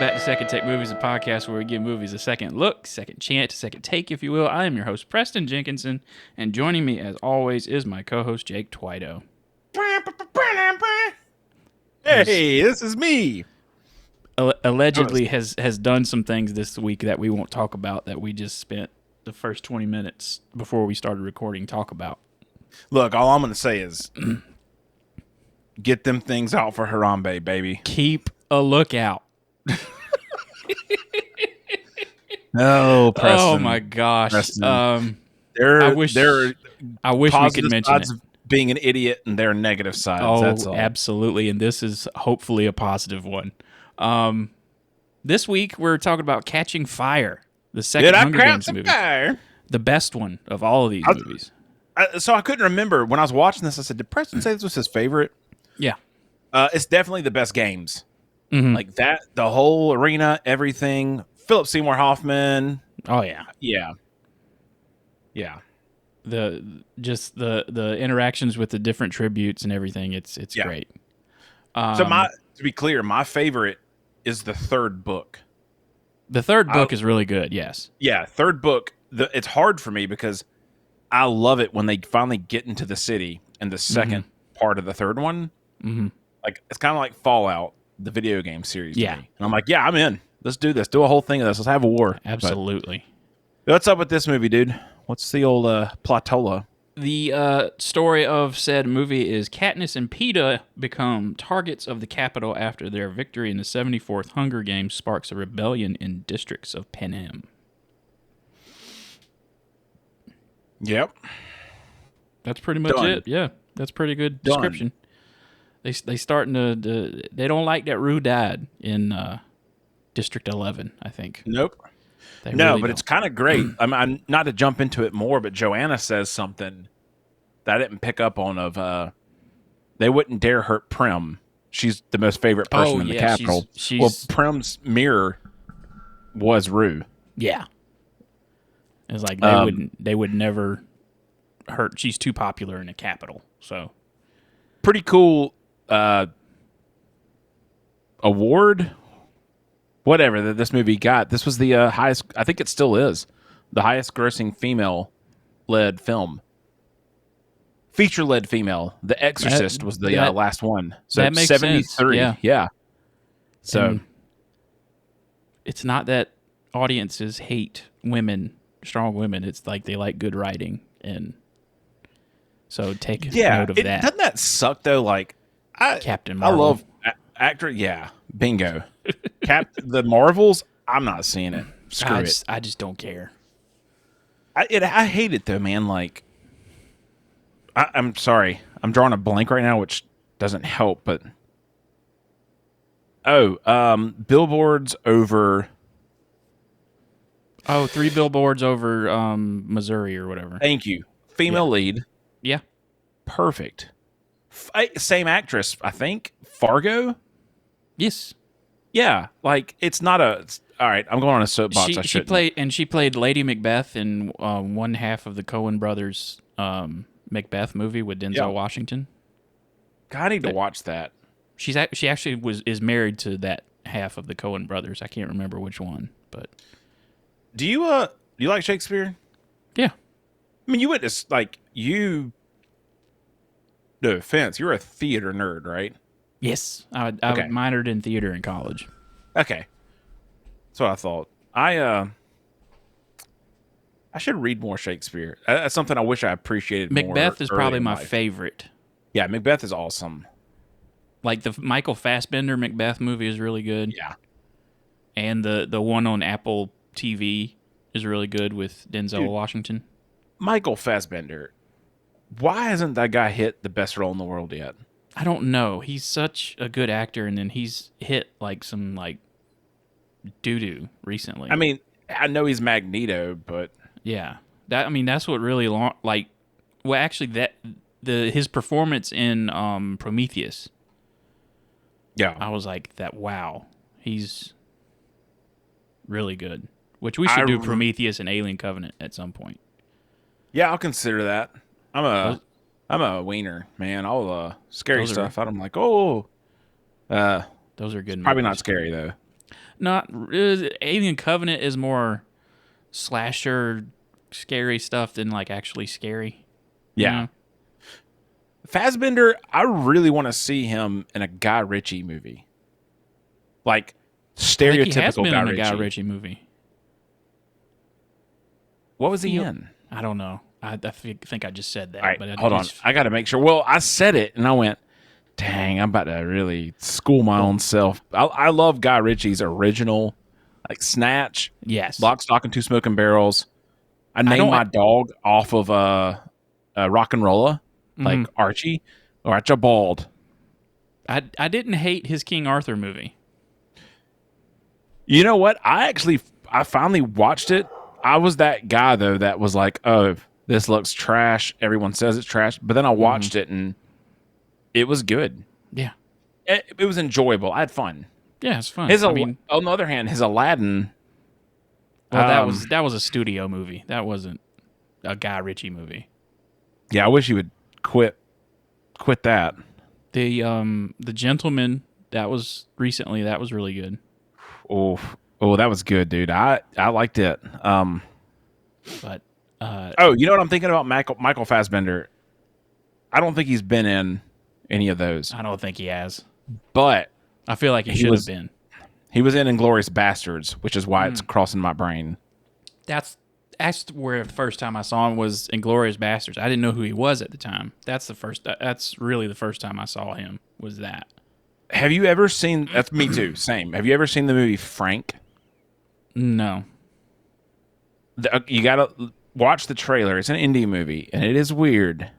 back to Second Take Movies, a podcast where we give movies a second look, second chance, second take, if you will. I am your host, Preston Jenkinson, and joining me, as always, is my co-host, Jake Twido. Hey, this is me. Allegedly has done some things this week that we won't talk about, that we just spent the first 20 minutes before we started recording talk about. Look, all I'm going to say is get them things out for Harambe, baby. Keep a lookout. No, Preston. Oh my gosh. Preston. I wish we could mention it. Of being an idiot, and their negative sides. Oh, that's all. Absolutely. And this is hopefully a positive one. This week we're talking about Catching Fire, the second Hunger Games movie. Fire? The best one of all of these movies. So I couldn't remember when I was watching this. I said, did Preston say this was his favorite? Yeah. It's definitely the best games. Mm-hmm. Like that, the whole arena, everything. Philip Seymour Hoffman. Oh yeah. Yeah. The interactions with the different tributes and everything. It's great. To be clear, my favorite is the third book. The third book is really good. Yes. Yeah, third book. It's hard for me because I love it when they finally get into the city and the second part of the third one. Mm-hmm. Like it's kind of like Fallout, the video game series. Yeah, to me. And I'm like, yeah, I'm in. Let's do this. Do a whole thing of this. Let's have a war. Absolutely. But what's up with this movie, dude? What's the old plottola? The story of said movie is Katniss and Peeta become targets of the Capitol after their victory in the 74th Hunger Games sparks a rebellion in districts of Panem. Yep. That's pretty much it. Yeah, that's pretty good description. They starting to they don't like that Rue died in District 11, I think. Nope. They no, really but don't. it's kind of great. I'm not to jump into it more, but Joanna says something that I didn't pick up on of they wouldn't dare hurt Prim. She's the most favorite person in the Capitol. Well, Prim's mirror was Rue. Yeah. It's like they would never hurt. She's too popular in the Capitol. So pretty cool award, whatever that this movie got. This was the highest. I think it still is the highest grossing female-led film. Feature-led female. The Exorcist was the last one. So that makes 73. Sense. Yeah. So and it's not that audiences hate women, strong women. It's like they like good writing, and so take note of that. Doesn't that suck though? Like Captain Marvel. I love actor. Yeah, bingo. The Marvels. I'm not seeing it. Screw it. I just don't care. I hate it though, man. Like I'm sorry. I'm drawing a blank right now, which doesn't help. But billboards over. Oh, 3 billboards over Missouri or whatever. Thank you. Female lead. Yeah. Perfect. Same actress, I think. Fargo? Yes. Yeah. Like, it's not a... all right, I'm going on a soapbox. She played Lady Macbeth in one half of the Coen brothers Macbeth movie with Denzel Washington. God, I need to watch that. She actually is married to that half of the Coen brothers. I can't remember which one, but... Do you like Shakespeare? Yeah. I mean, you went to, like, no offense, you're a theater nerd, right? Yes. I minored in theater in college. Okay. That's what I thought. I should read more Shakespeare. That's something I wish I appreciated more. Macbeth is probably my favorite. Yeah, Macbeth is awesome. Like the Michael Fassbender Macbeth movie is really good. Yeah. And the one on Apple TV is really good with Denzel Washington. Michael Fassbender. Why hasn't that guy hit the best role in the world yet? I don't know. He's such a good actor, and then he's hit like some like doo-doo recently. I mean, I know he's Magneto, but yeah, that's what really his performance in Prometheus. Yeah, I was like that. Wow, he's really good. Which we should do Prometheus and Alien Covenant at some point. Yeah, I'll consider that. I'm a wiener, man. All scary stuff. I'm like, those are good. Probably movies. not scary though. Not Alien Covenant is more slasher, scary stuff than like actually scary. Yeah. Fassbender, I really want to see him in a Guy Ritchie movie. Like stereotypical I think he has been Guy in a Ritchie. Guy Ritchie movie. What was he in? I don't know. I think I just said that. All right, but hold on. I got to make sure. Well, I said it, and I went, dang, I'm about to really school my own self. I love Guy Ritchie's original, like Snatch, yes, Lock, Stock, and Two Smoking Barrels. I named my dog off of Rock and Rolla, like Archie or Archibald. I didn't hate his King Arthur movie. You know what? I finally watched it. I was that guy though that was like, oh, this looks trash. Everyone says it's trash, but then I watched it and it was good. Yeah, it was enjoyable. I had fun. Yeah, it's fun. On the other hand, his Aladdin. Well, that was a studio movie. That wasn't a Guy Ritchie movie. Yeah, I wish he would quit that. The Gentleman, that was recently. That was really good. Oh, that was good, dude. I liked it. But you know what I'm thinking about? Michael Fassbender. I don't think he's been in any of those. I don't think he has. But I feel like he should have been. He was in Inglourious Bastards, which is why it's crossing my brain. That's where the first time I saw him was Inglourious Bastards. I didn't know who he was at the time. That's really the first time I saw him was that. Have you ever seen? That's me too. Same. Have you ever seen the movie Frank? No. You gotta watch the trailer. It's an indie movie, and it is weird,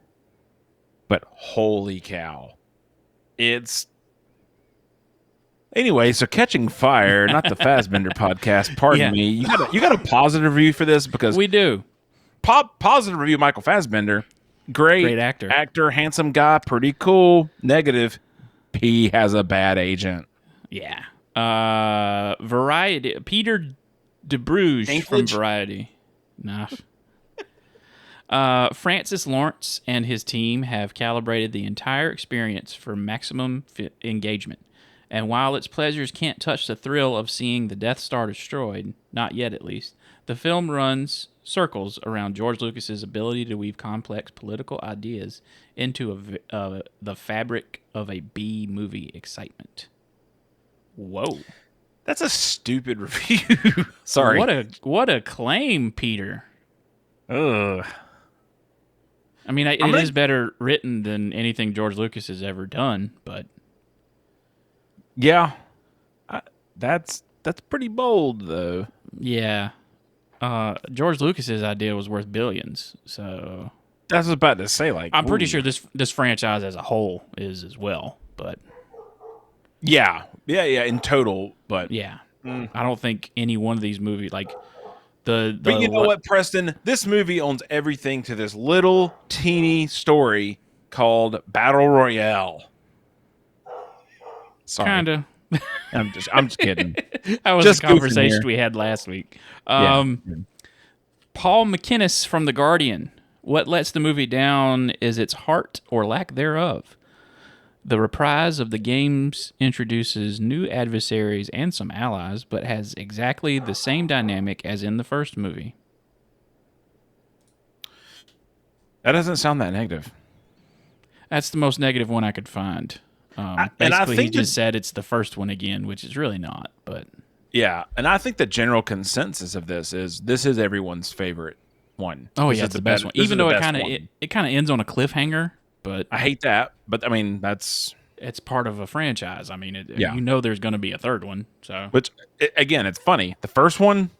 but holy cow, it's. Anyway, so Catching Fire, not the Fassbender podcast. Pardon me. You got a positive review for this because we do. Positive review. Michael Fassbender, great actor, handsome guy, pretty cool. Negative, he has a bad agent. Yeah. Variety. Peter DeBruge from Variety. Nah. Francis Lawrence and his team have calibrated the entire experience for maximum engagement. And while its pleasures can't touch the thrill of seeing the Death Star destroyed, not yet at least, the film runs circles around George Lucas's ability to weave complex political ideas into the fabric of a B-movie excitement. Whoa. That's a stupid review. Sorry. What a claim, Peter. Ugh. I mean, it is better written than anything George Lucas has ever done, but... Yeah, that's pretty bold, though. Yeah, George Lucas's idea was worth billions, so that's what I was about to say. Like, I'm pretty sure this franchise as a whole is as well. But yeah, in total. But yeah, I don't think any one of these movies like the. But you know what, Preston? This movie owns everything to this little teeny story called Battle Royale. Sorry. Kinda. I'm just kidding. That was just a conversation we had last week. Paul McInnes from The Guardian. What lets the movie down is its heart or lack thereof. The reprise of the games introduces new adversaries and some allies, but has exactly the same dynamic as in the first movie. That doesn't sound that negative. That's the most negative one I could find. Basically, he just said it's the first one again, which is really not. But yeah, and I think the general consensus of this is everyone's favorite one. Oh yeah, it's the best one. Even though it kind of ends on a cliffhanger, but I hate that. But I mean, it's part of a franchise. I mean, you know, there's going to be a third one. So, which again, it's funny. The first one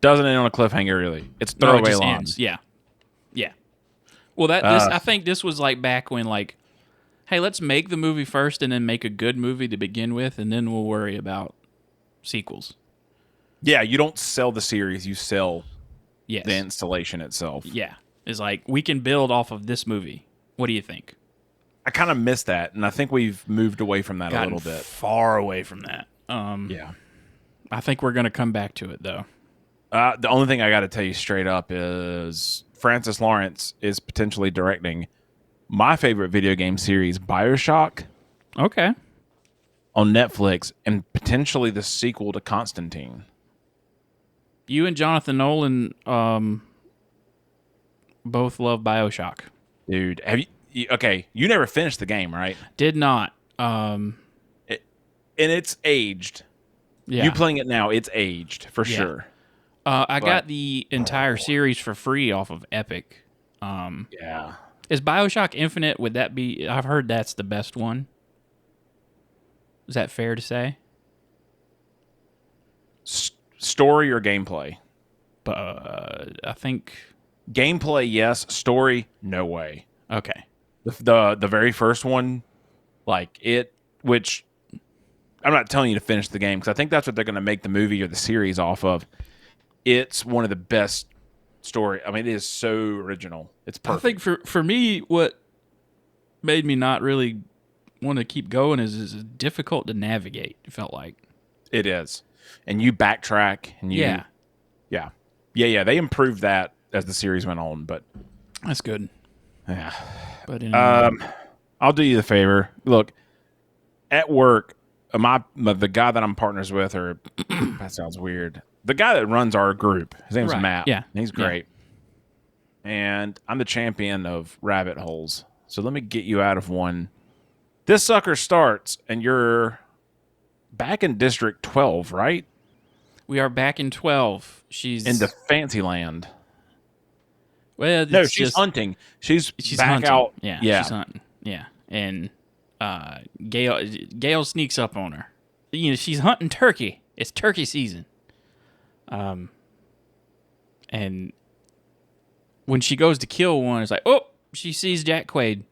doesn't end on a cliffhanger. Really, it's throwaway lines. Yeah. Well, I think this was like back when like. Hey, let's make the movie first and then make a good movie to begin with, and then we'll worry about sequels. Yeah, you don't sell the series, you sell the installation itself. Yeah. It's like, we can build off of this movie. What do you think? I kind of miss that, and I think we've moved away from that a little bit. Far away from that. Yeah. I think we're going to come back to it, though. The only thing I got to tell you straight up is Francis Lawrence is potentially directing my favorite video game series, BioShock. Okay. on Netflix and potentially the sequel to Constantine. You and Jonathan Nolan both love BioShock. Dude, have you okay, you never finished the game, right? Did not. And it's aged. Yeah. You playing it now, it's aged for sure. I got the entire series for free off of Epic. Yeah. Is BioShock Infinite, would that be... I've heard that's the best one. Is that fair to say? Story or gameplay? I think... Gameplay, yes. Story, no way. Okay. The very first one, like it, which I'm not telling you to finish the game because I think that's what they're going to make the movie or the series off of. It's one of the best story. I mean, it is so original. It's perfect. I think for me, what made me not really want to keep going is it's difficult to navigate. It felt like it is, and you backtrack and you, yeah. They improved that as the series went on, but that's good. Yeah, but anyway. I'll do you the favor. Look, at work, the guy that I'm partners with, or that sounds weird. The guy that runs our group, his name's Matt. Yeah, he's great. Yeah. And I'm the champion of rabbit holes. So let me get you out of one. This sucker starts, and you're back in District 12, right? We are back in 12. She's in the fancy land. Well, no, she's hunting. She's back hunting. out. Yeah, she's hunting. Yeah, and Gail sneaks up on her. You know, she's hunting turkey. It's turkey season. And when she goes to kill one, it's like, oh, she sees Jack Quaid.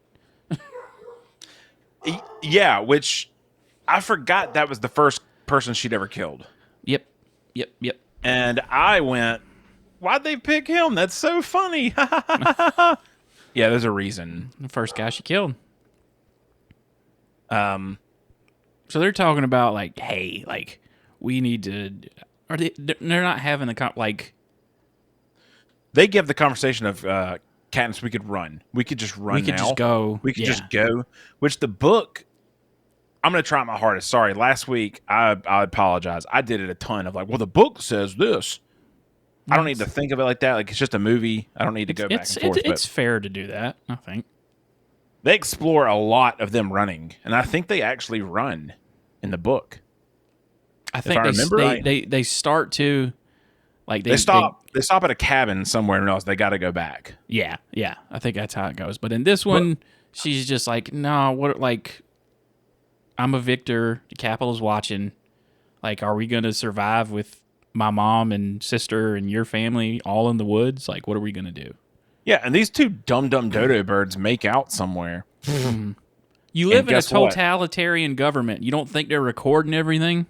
Yeah, which I forgot that was the first person she'd ever killed. Yep. And I went, why'd they pick him? That's so funny. Yeah, there's a reason. The first guy she killed. So they're talking about like, hey, like we need to. Are they? They're not having the like. They give the conversation of Katniss. We could run. We could just run. We could just go. We could just go. Which the book. I'm gonna try my hardest. Sorry, last week I apologize. I did it a ton of like, well, the book says this. I don't need to think of it like that. Like it's just a movie. I don't need to go back and forth. It's fair to do that, I think. They explore a lot of them running, and I think they actually run in the book. I think they start to like they stop at a cabin somewhere else. They got to go back. Yeah. I think that's how it goes. But in this one, she's just like, no, what? Like, I'm a victor. The Capitol's watching. Like, are we gonna survive with my mom and sister and your family all in the woods? Like, what are we gonna do? Yeah, and these two dumb dodo birds make out somewhere. You live in a totalitarian government. You don't think they're recording everything?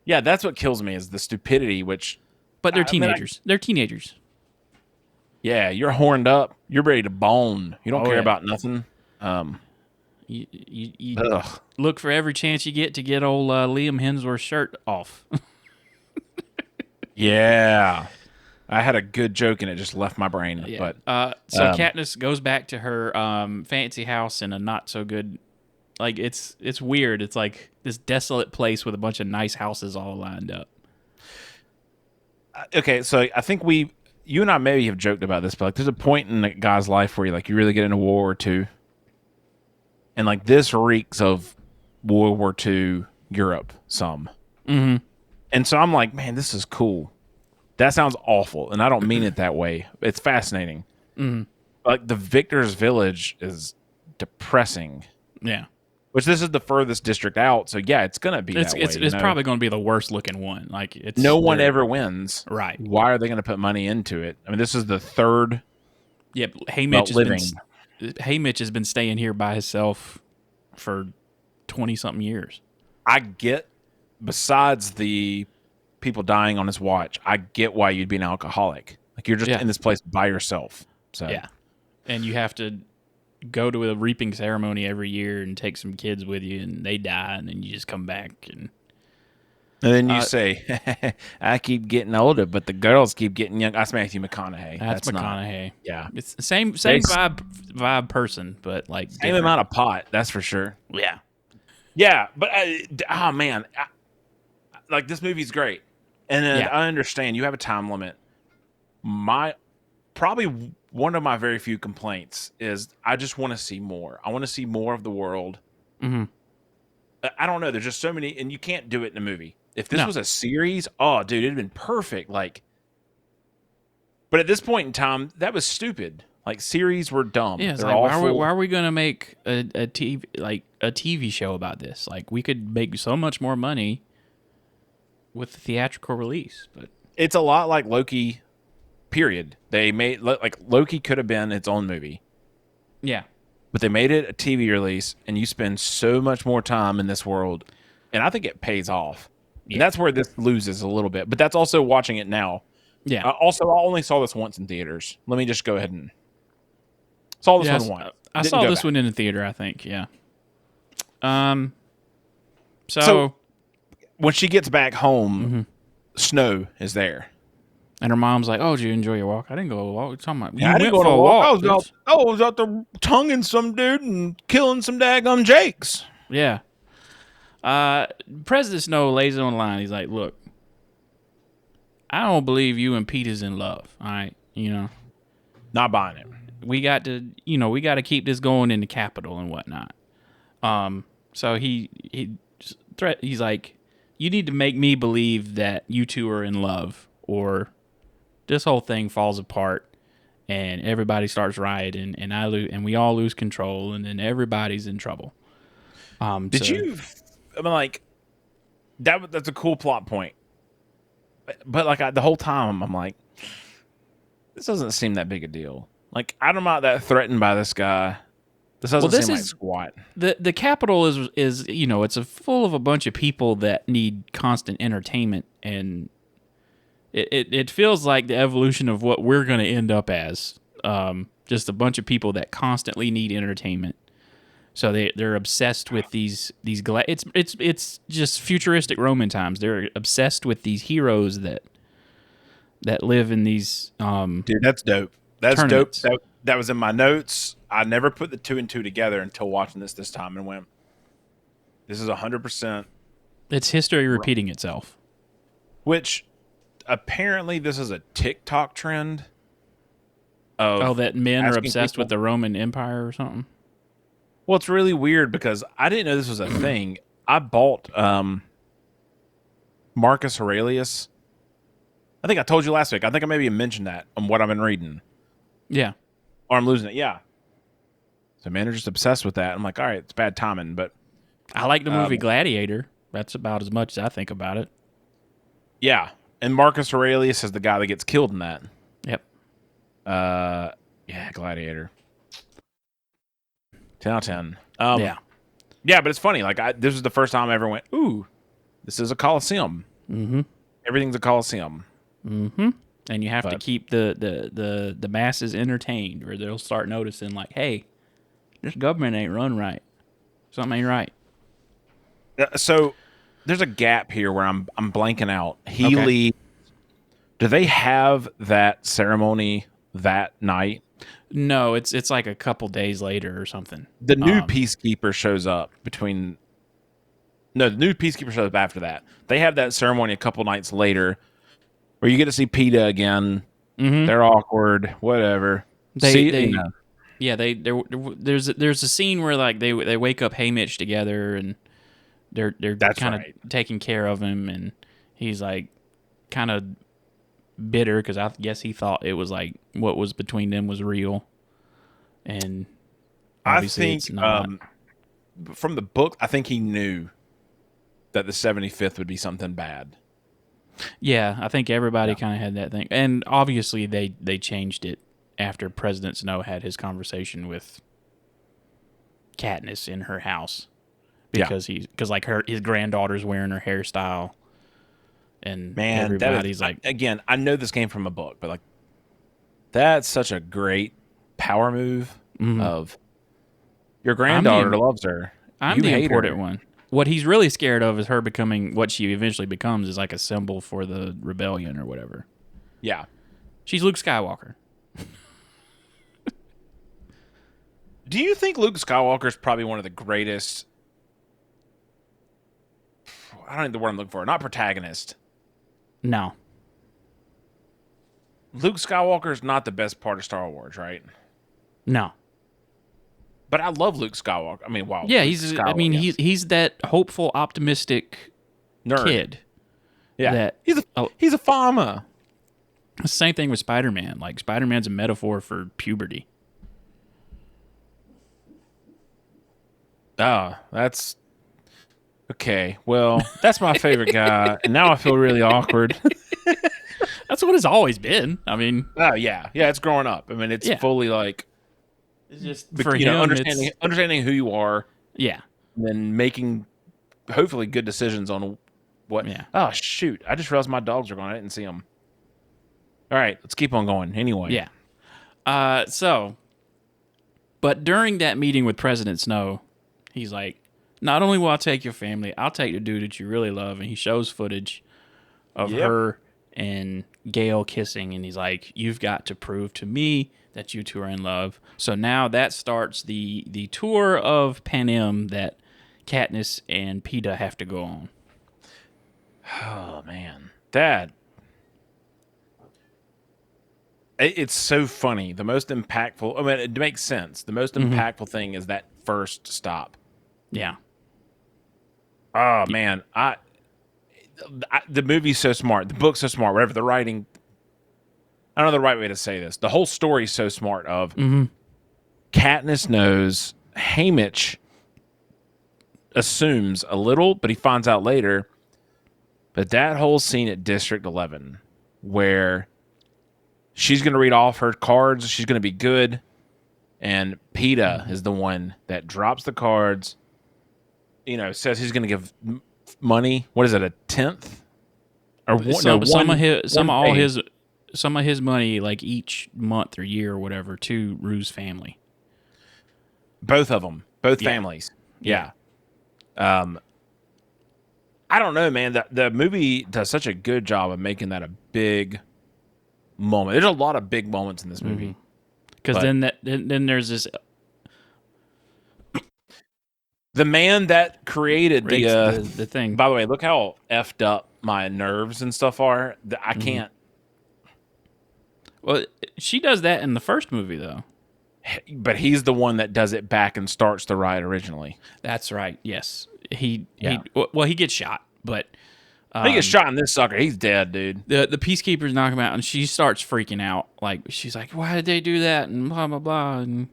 Yeah, that's what kills me is the stupidity, But they're teenagers. They're teenagers. Yeah, you're horned up. You're ready to bone. You don't care about nothing. You look for every chance you get old Liam Hemsworth's shirt off. Yeah. I had a good joke and it just left my brain. Yeah. But so Katniss goes back to her fancy house in a not so good, like it's weird. It's like this desolate place with a bunch of nice houses all lined up. Okay, so I think you and I maybe have joked about this, but like there's a point in a guy's life where you really get into World War II, and like this reeks of World War II Europe some. Mm-hmm. And so I'm like, man, this is cool. That sounds awful, and I don't mean it that way. It's fascinating. Mm-hmm. Like the Victor's Village is depressing. Yeah. Which this is the furthest district out, so yeah, it's gonna be that way. It's probably going to be the worst looking one. Like no one ever wins, right? Why are they going to put money into it? I mean, this is the third. Yep, Haymitch has been staying here by himself for 20-something years. I get, besides the people dying on his watch, I get why you'd be an alcoholic. Like you're just in this place by yourself. So yeah, and you have to go to a reaping ceremony every year and take some kids with you, and they die, and then you just come back and then you say, "I keep getting older, but the girls keep getting young." That's Matthew McConaughey. That's McConaughey. Yeah, it's the same vibe person, but like same amount of pot. That's for sure. Yeah. Yeah, but oh man, like this movie's great, and Yeah. I understand you have a time limit. My probably one of my very few complaints is I just want to see more. I want to see more of the world. Mm-hmm. I don't know. There's just so many, and you can't do it in a movie. If this No. was a series, oh, dude, it'd been perfect. Like, but at this point in time, that was stupid. Like, series were dumb. Yeah, it's They're like awful. why are we gonna make a TV show about this? Like we could make so much more money with the theatrical release. But It's a lot like Loki. Period. They made like Loki could have been its own movie. yeah, But they made it a TV release, and you spend so much more time in this world, and I think it pays off. yeah, And that's where this loses a little bit. But that's also watching it now. yeah. Also, I only saw this once in theaters. Let me just go ahead and saw this one once. I Didn't saw go this back. one in the theater. I think. Yeah. So, So when she gets back home, mm-hmm. Snow is there. And her mom's like, "Oh, did you enjoy your walk?" I didn't go a walk. What are you talking about? Yeah, I didn't go on a walk. I was out there tonguing some dude and killing some daggum Jakes. Yeah. President Snow lays it on the line. He's like, "Look, I don't believe you and Pete is in love. All right, Not buying it. we got to keep this going in the Capitol and whatnot." So he's like, "You need to make me believe that you two are in love, or this whole thing falls apart and everybody starts rioting and we all lose control and then everybody's in trouble." Did you? I mean, like that's a cool plot point, but like the whole time I'm like, this doesn't seem that big a deal. Like I'm not that threatened by this guy. This doesn't seem like squat. The Capitol is it's full of a bunch of people that need constant entertainment, and it feels like the evolution of what we're going to end up as, just a bunch of people that constantly need entertainment. So they're obsessed with these it's just futuristic Roman times. They're obsessed with these heroes that live in these Dude, that's dope. That's tournaments. dope. That was in my notes. I never put the two and two together until watching this time and went, this is 100%. It's history repeating itself. Which apparently this is a TikTok trend. That men are obsessed people with the Roman Empire or something? Well, it's really weird because I didn't know this was a thing. I bought Marcus Aurelius. I think I told you last week. I think I maybe mentioned that on what I've been reading. Yeah. Or I'm losing it. Yeah. So men are just obsessed with that. I'm like, all right, it's bad timing, but I like the movie Gladiator. That's about as much as I think about it. yeah. And Marcus Aurelius is the guy that gets killed in that. Yep. Yeah, Gladiator. 10 out of 10. Yeah. Yeah, but it's funny. Like, this was the first time I ever went, ooh, this is a Coliseum. Mm-hmm. Everything's a Coliseum. Mm-hmm. And you have to keep the masses entertained, or they'll start noticing, like, hey, this government ain't run right. Something ain't right. So there's a gap here where I'm blanking out. Healy, do they have that ceremony that night? No, it's like a couple days later or something. The new peacekeeper shows up between. No, the new peacekeeper shows up after that. They have that ceremony a couple nights later, where you get to see PETA again. Mm-hmm. They're awkward, whatever. Yeah, there's a scene where like they wake up Haymitch together and they're kind of taking care of him, and he's like kind of bitter because I guess he thought it was like what was between them was real, and obviously it's not. From the book, I think he knew that the 75th would be something bad. Yeah, I think everybody kind of had that thing, and obviously they changed it after President Snow had his conversation with Katniss in her house because his granddaughter's wearing her hairstyle, and everybody's like, again, I know this came from a book, but like that's such a great power move of your granddaughter loves her. I'm the important one. What he's really scared of is her becoming what she eventually becomes, is like a symbol for the rebellion or whatever. Yeah. She's Luke Skywalker. Do you think Luke Skywalker is probably one of the greatest I don't know the word I'm looking for. Not protagonist. No. Luke Skywalker is not the best part of Star Wars, right? No. But I love Luke Skywalker. I mean, wow. Yeah, Luke he's. Skywalker, I mean, yes. he's that hopeful, optimistic Nerd kid. Yeah, that he's a farmer. Same thing with Spider-Man. Like Spider-Man's a metaphor for puberty. Oh, that's okay. Well, that's my favorite guy, and now I feel really awkward. That's what it's always been. I mean, oh yeah, it's growing up. I mean, it's fully like it's just for you him, know, understanding who you are. Yeah, and then making hopefully good decisions on what. Yeah. Oh shoot! I just realized my dogs are gone. I didn't see them. All right, let's keep on going. Anyway. Yeah. But during that meeting with President Snow, he's like, not only will I take your family, I'll take the dude that you really love. And he shows footage of her and Gail kissing. And he's like, you've got to prove to me that you two are in love. So now that starts the tour of Panem that Katniss and Peeta have to go on. Oh, man. Dad. It's so funny. The most impactful, I mean, it makes sense. The most impactful thing is that first stop. Yeah. Oh, man. The movie's so smart. The book's so smart. Whatever the writing, I don't know the right way to say this. The whole story's so smart of Katniss knows, Haymitch assumes a little, but he finds out later. But that whole scene at District 11 where she's going to read off her cards. She's going to be good. And Peeta is the one that drops the cards, you know, says he's going to give money. What is it, a tenth? Or some of his money, like each month or year or whatever, to Rue's family. Both of them. Both families. Yeah. I don't know, man. The movie does such a good job of making that a big moment. There's a lot of big moments in this movie. Because then there's this. The man that created the thing. By the way, look how effed up my nerves and stuff are. I can't. Well, she does that in the first movie, though. But he's the one that does it back and starts the ride originally. That's right. Yes, he gets shot, but he gets shot in this sucker. He's dead, dude. The peacekeepers knock him out, and she starts freaking out. Like she's like, "Why did they do that?" And blah blah blah. And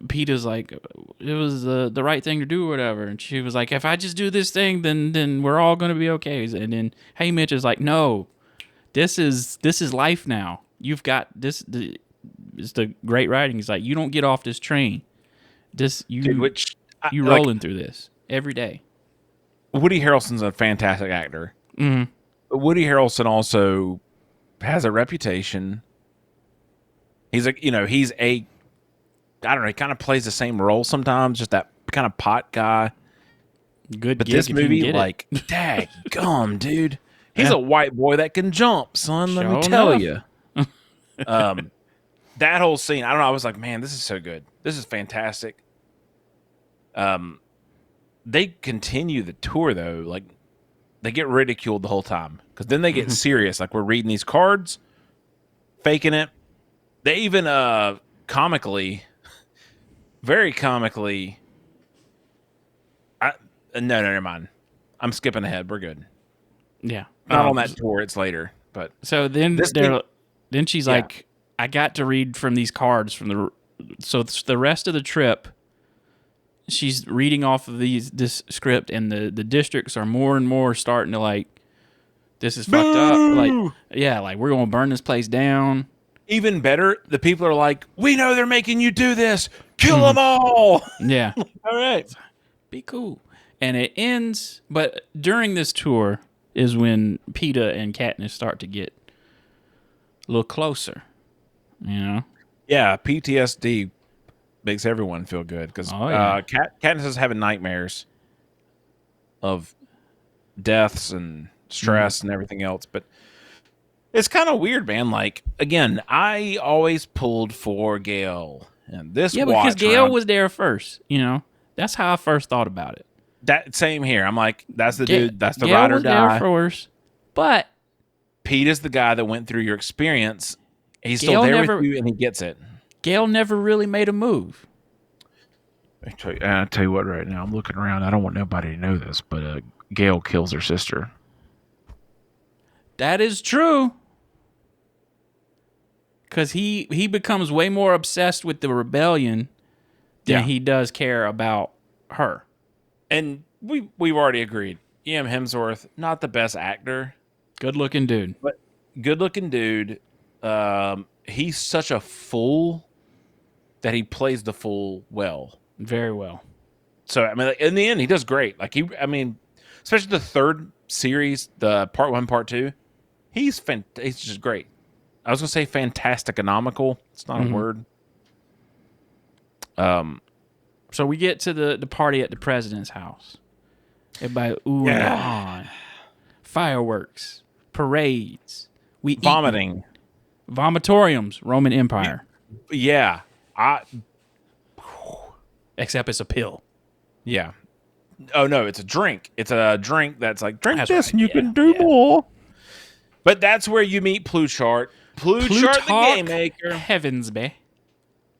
Peeta's like, "It was the right thing to do, or whatever." And she was like, "If I just do this thing, then we're all gonna be okay." And then Haymitch is like, "No, this is life now. You've got this." It's the great writing. He's like, you don't get off this train. You rolling through this every day. Woody Harrelson's a fantastic actor. Mm-hmm. But Woody Harrelson also has a reputation. He's I don't know, he kind of plays the same role sometimes, just that kind of pot guy. Good, but this movie, like, dag gum, dude. He's a white boy that can jump, son. Let me tell you. That whole scene, I don't know. I was like, man, this is so good. This is fantastic. They continue the tour though. Like, they get ridiculed the whole time because then they get serious. Like, we're reading these cards, faking it. They even comically, very comically. No, never mind. I'm skipping ahead. We're good. Yeah, not on that tour. It's later. But so then then she's like, I got to read from these cards so the rest of the trip, she's reading off of this script, and the districts are more and more starting to like, this is fucked up. Like, yeah, like we're gonna burn this place down. Even better, the people are like, we know they're making you do this. Kill them all. Yeah. All right. Be cool. And it ends, but during this tour is when Peeta and Katniss start to get a little closer. You know? Yeah, PTSD makes everyone feel good because Katniss is having nightmares of deaths and stress and everything else. But it's kind of weird, man. Like, again, I always pulled for Gale. And this because Gale was there first. You know? That's how I first thought about it. That same here. I'm like, that's the dude. That's the Gail ride or was die. Air Force, but Pete is the guy that went through your experience. He's still there with you, and he gets it. Gail never really made a move. I'll tell you what. Right now, I'm looking around. I don't want nobody to know this, but Gail kills her sister. That is true. Because he becomes way more obsessed with the rebellion than he does care about her. And we've already agreed. E.M. Hemsworth, not the best actor. Good-looking dude. But good-looking dude. He's such a fool that he plays the fool well. Very well. So, I mean, like, in the end, he does great. Like, especially the third series, the part 1, part 2, he's just great. I was going to say fantastic economical. It's not a word. So we get to the party at the president's house. Everybody ooh and on. Fireworks. Parades. We vomiting. Vomitoriums. Roman Empire. Yeah. Except it's a pill. Yeah. Oh, no, it's a drink. It's a drink that's like, drink this and you can do more. But that's where you meet Plutarch. Plutarch the game maker. Heavensby.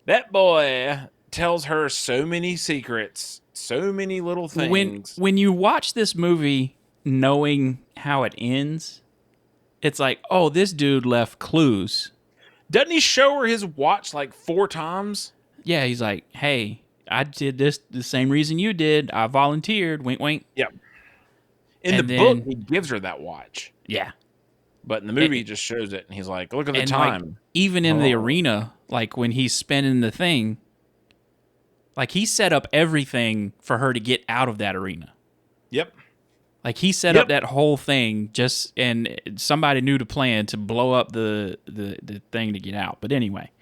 That boy tells her so many secrets, so many little things. When you watch this movie knowing how it ends, it's like, oh, this dude left clues. Doesn't he show her his watch like 4 times? Yeah, he's like, hey, I did this the same reason you did. I volunteered. Wink, wink. Yep. In the book, he gives her that watch. Yeah. But in the movie, he just shows it, and he's like, look at the time. Like, even in the arena, like when he's spinning the thing, like he set up everything for her to get out of that arena. Yep. Like he set up that whole thing and somebody knew the plan to blow up the thing to get out. But anyway,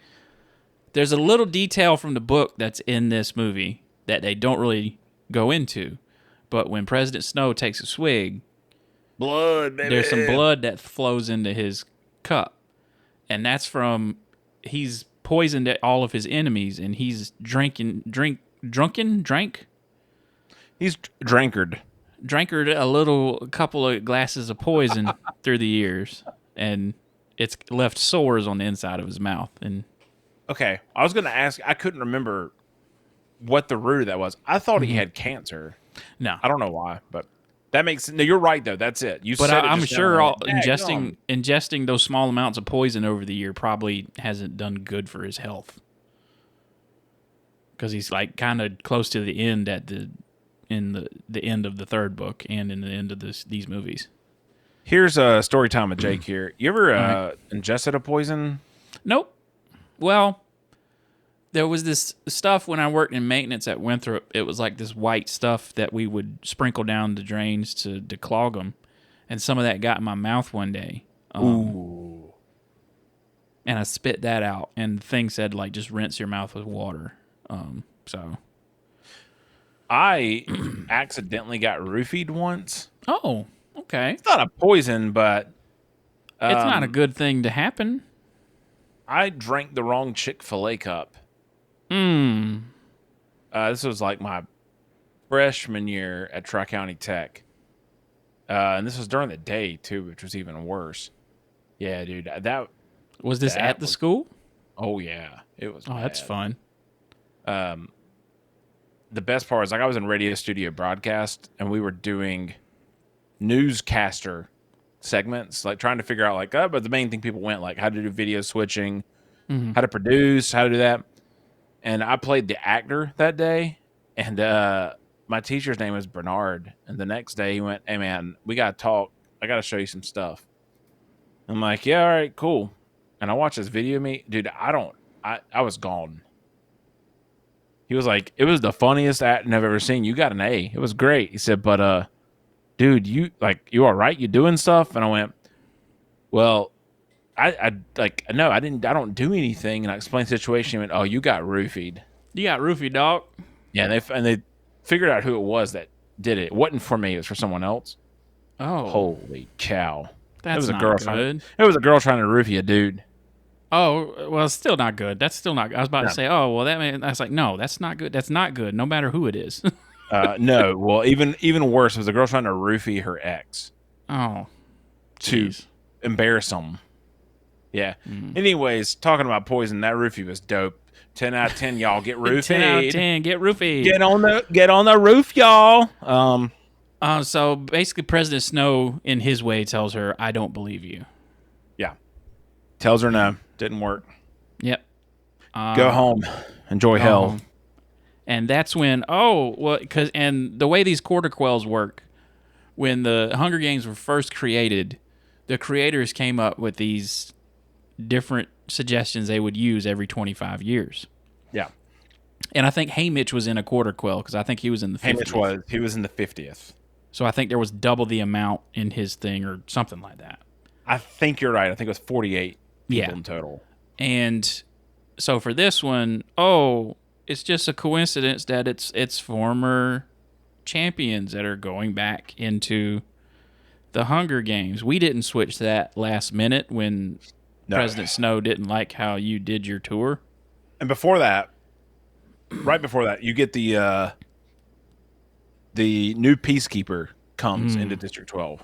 there's a little detail from the book that's in this movie that they don't really go into. But when President Snow takes a swig, blood, baby. There's some blood that flows into his cup. And that's from he's poisoned all of his enemies and he's drank. He's drankered a couple of glasses of poison through the years, and it's left sores on the inside of his mouth. And okay, I was going to ask. I couldn't remember what the root of that was. I thought he had cancer. No, I don't know why, but that makes no. You're right though. That's it. You. But said I'm sure ingesting those small amounts of poison over the year probably hasn't done good for his health, because he's like kind of close to the end in the end of the third book and in the end of these movies. Here's a story time with Jake here. You ever ingested a poison? Nope. Well, there was this stuff when I worked in maintenance at Winthrop. It was like this white stuff that we would sprinkle down the drains to declog them. And some of that got in my mouth one day. Ooh. And I spit that out. And the thing said, like, just rinse your mouth with water. So I accidentally got roofied once. Oh, okay. It's not a poison, but it's not a good thing to happen. I drank the wrong Chick-fil-A cup. This was like my freshman year at Tri-County Tech. And this was during the day, too, which was even worse. Yeah, dude. Was this at the school? Oh, yeah. It was bad. That's fun. The best part is, like, I was in radio studio broadcast, and we were doing newscaster segments, like trying to figure out, like, but the main thing people went, like, how to do video switching, how to produce, how to do that. And I played the actor that day, and my teacher's name was Bernard. And the next day he went, hey, man, we got to talk. I got to show you some stuff. I'm like, yeah, all right, cool. And I watched this video of me. Dude, I was gone. He was like, it was the funniest acting I've ever seen. You got an A. It was great. He said, but, dude, you all right? You doing stuff? And I went, well, I don't do anything. And I explained the situation. He went, oh, you got roofied. You got roofied, dog. Yeah, and they figured out who it was that did it. It wasn't for me. It was for someone else. Oh. Holy cow. That's not good. It was a girl trying to roofie a dude. Oh, well, it's still not good. That's still not good. I was about to say, oh, well, that's like, no, that's not good. That's not good, no matter who it is. No, well, even worse was the girl trying to roofie her ex. Oh, to geez. embarrass them. Yeah. Anyways, talking about poison, that roofie was dope. 10 out of 10, y'all get roofied. 10 out of 10, get roofied. Get on the roof, y'all. So basically, President Snow, in his way, tells her, "I don't believe you." Yeah. Tells her no, didn't work. Yep. Go home, enjoy hell. Home. And that's when and the way these quarter quells work, when the Hunger Games were first created, the creators came up with these different suggestions they would use every 25 years. Yeah. And I think Haymitch was in a quarter quell because I think he was in the 50th. He was in the 50th. So I think there was double the amount in his thing or something like that. I think you're right. I think it was 48 people in total. And so for this one, it's just a coincidence that it's former champions that are going back into the Hunger Games. We didn't switch that last minute when President Snow didn't like how you did your tour. And before that, right before that, you get the new peacekeeper comes into District 12.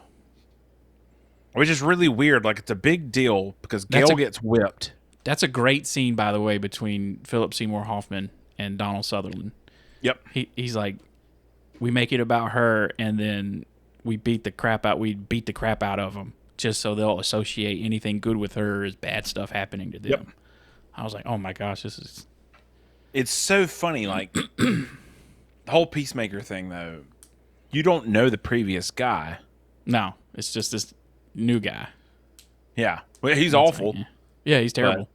Which is really weird. Like, it's a big deal because Gale gets whipped. That's a great scene, by the way, between Philip Seymour Hoffman and Donald Sutherland. Yep. He's like, we make it about her, and then we beat the crap out of them just so they'll associate anything good with her as bad stuff happening to them. Yep. I was like, oh my gosh, it's so funny. Like, the whole Peacemaker thing, though, you don't know the previous guy. No, it's just this new guy. Yeah. Well, he's awful. Like, yeah, he's terrible.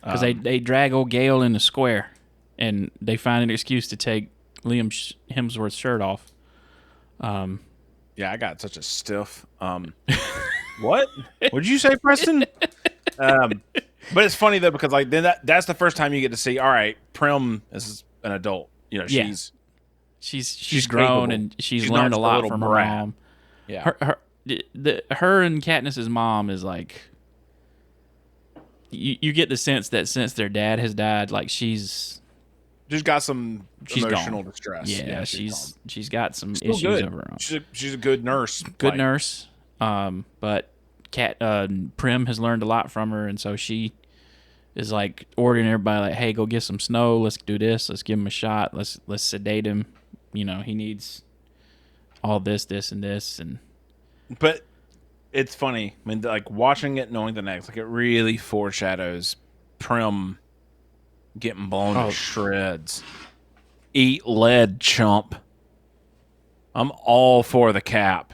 Because they drag old Gale in the square, and they find an excuse to take Liam Hemsworth's shirt off. Yeah, I got such a stiff. What? What'd you say, Preston? But it's funny though because like then that's the first time you get to see. All right, Prim is an adult. You know, she's grown capable. and she's learned a lot from her mom. Yeah, her and Katniss's mom is like. You get the sense that since their dad has died, like she's got some emotional gone. distress. Yeah, she's got some still issues good. of her own. She's a good nurse. Good nurse. But Prim has learned a lot from her, and so she is like ordering everybody like, "Hey, go get some Snow. Let's do this. Let's give him a shot. Let's sedate him. You know, he needs all this, and this." And but it's funny. I mean, like watching it, knowing the next, like it really foreshadows Prim getting blown to shreds. Eat lead, chump. I'm all for the cap.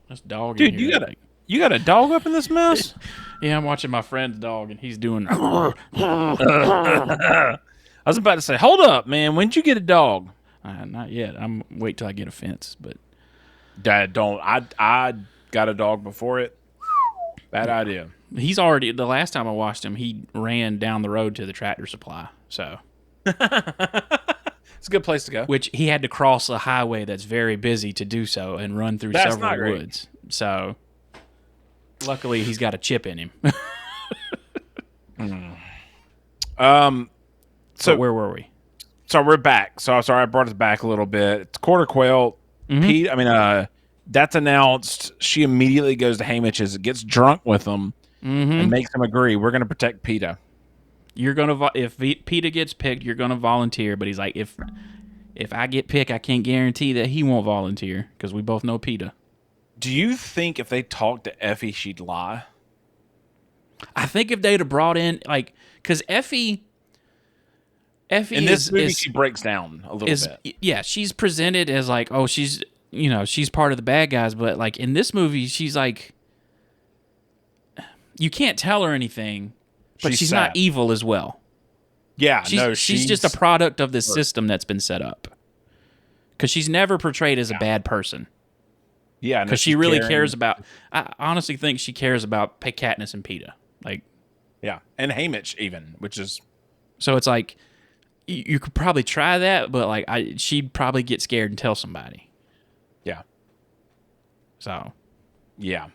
This dog, dude. You got a dog up in this mess? Yeah, I'm watching my friend's dog, and he's doing. I was about to say, hold up, man. When'd you get a dog? Not yet. I'm wait till I get a fence, but. Dad, don't. I got a dog before it. Bad idea. He's already. The last time I watched him, he ran down the road to the Tractor Supply. So. It's a good place to go. Which he had to cross a highway that's very busy to do so and run through several woods. So, luckily, he's got a chip in him. So where were we? So we're back. So sorry I brought us back a little bit. It's Quarter Quail. Pete. That's announced. She immediately goes to Haymitch's, gets drunk with him, and makes him agree. We're going to protect PETA. You're gonna if PETA gets picked, you're gonna volunteer. But he's like, if I get picked, I can't guarantee that he won't volunteer because we both know PETA. Do you think if they talked to Effie, she'd lie? I think if they'd have brought in because Effie in this movie she breaks down a little bit. Yeah, she's presented as like, oh, she's part of the bad guys, but like in this movie, she's like, you can't tell her anything. But she's not evil as well. Yeah, she's just a product of this system that's been set up. Because she's never portrayed as a bad person. Yeah, because she really cares about. I honestly think she cares about Katniss and PETA. Like, yeah, and Haymitch even, which is. So it's like, you could probably try that, but like, she'd probably get scared and tell somebody. Yeah. So. Yeah.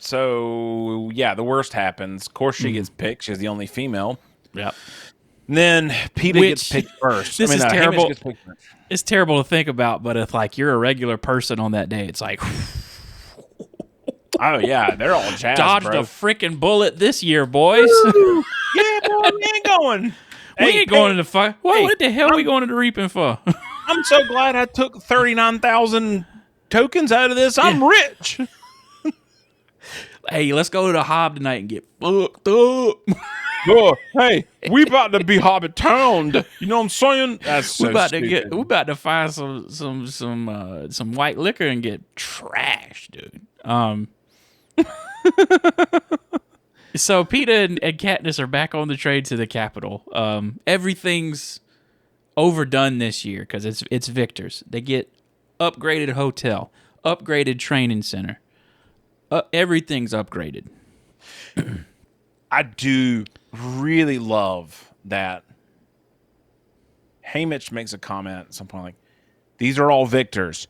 So, yeah, the worst happens. Of course, she gets picked. She's the only female. Yep. And then PETA gets picked first. This is terrible. It's terrible to think about, but if like you're a regular person on that day, it's like, oh yeah, they're all jazzed. Dodged a freaking bullet this year, boys. Yeah, boy, we ain't going. We ain't going into fire. What the hell are we going into reaping for? I'm so glad I took 39,000 tokens out of this. I'm rich. Hey, let's go to the Hob tonight and get fucked up. Hey, we about to be Hobbit towned. You know what I'm saying? That's so stupid. We about to find some white liquor and get trashed, dude. So PETA and Katniss are back on the train to the capital. Everything's overdone this year because it's Victor's. They get upgraded hotel, upgraded training center. Everything's upgraded. I do really love that. Haymitch makes a comment at some point like, "These are all victors.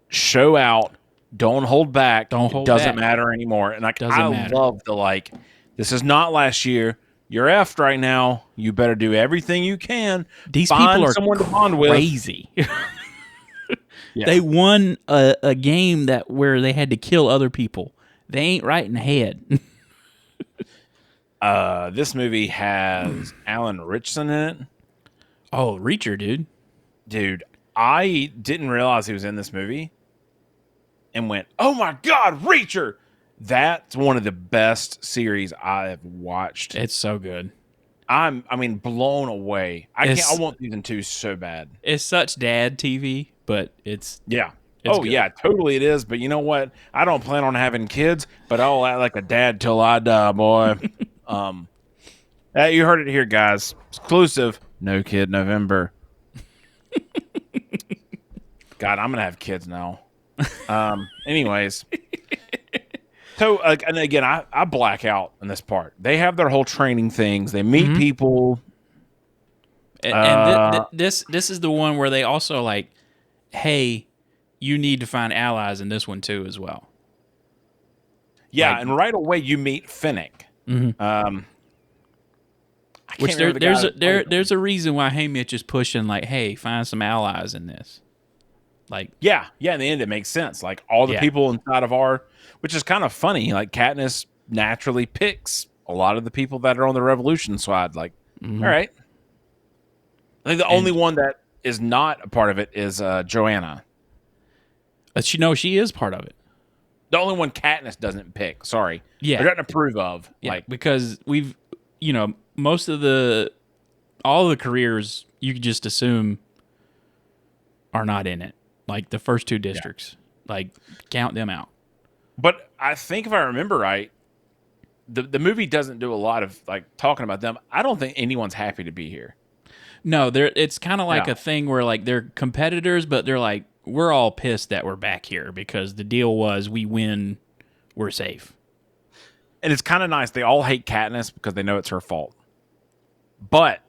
Show out. Don't hold back. It doesn't matter anymore." And like, I love the like, this is not last year. You're effed right now. You better do everything you can. These people are someone to bond with. Crazy. Yeah. They won a game where they had to kill other people. They ain't right in the head. This movie has Alan Ritchson in it. Oh, Reacher, dude. Dude, I didn't realize he was in this movie and went, oh my God, Reacher! That's one of the best series I've watched. It's so good. I mean, blown away. I want season 2 so bad. It's such dad TV, but it's... Yeah. Good. Yeah, totally it is. But you know what? I don't plan on having kids, but I'll act like a dad till I die, boy. You heard it here, guys. Exclusive. No kid November. God, I'm going to have kids now. Anyways. So, and again, I black out in this part. They have their whole training things. They meet people. And this is the one where they also like, hey, you need to find allies in this one too as well. Yeah, like, and right away you meet Finnick. Mm-hmm. Which there's a reason why Haymitch is pushing like, hey, find some allies in this. Like, yeah. In the end, it makes sense. Like all the people inside of which is kind of funny. Like Katniss naturally picks a lot of the people that are on the Revolution side. Like, all right. I think the only one that is not a part of it is Joanna. She is part of it. The only one Katniss doesn't pick. Sorry. Yeah. Or doesn't approve of. Yeah, like, because we've, most of all the careers you could just assume are not in it. Like the first 2 districts. Like, count them out. But I think if I remember right, the movie doesn't do a lot of like talking about them. I don't think anyone's happy to be here. No, it's kind of like a thing where like they're competitors, but they're like, we're all pissed that we're back here because the deal was we win, we're safe. And it's kind of nice. They all hate Katniss because they know it's her fault. But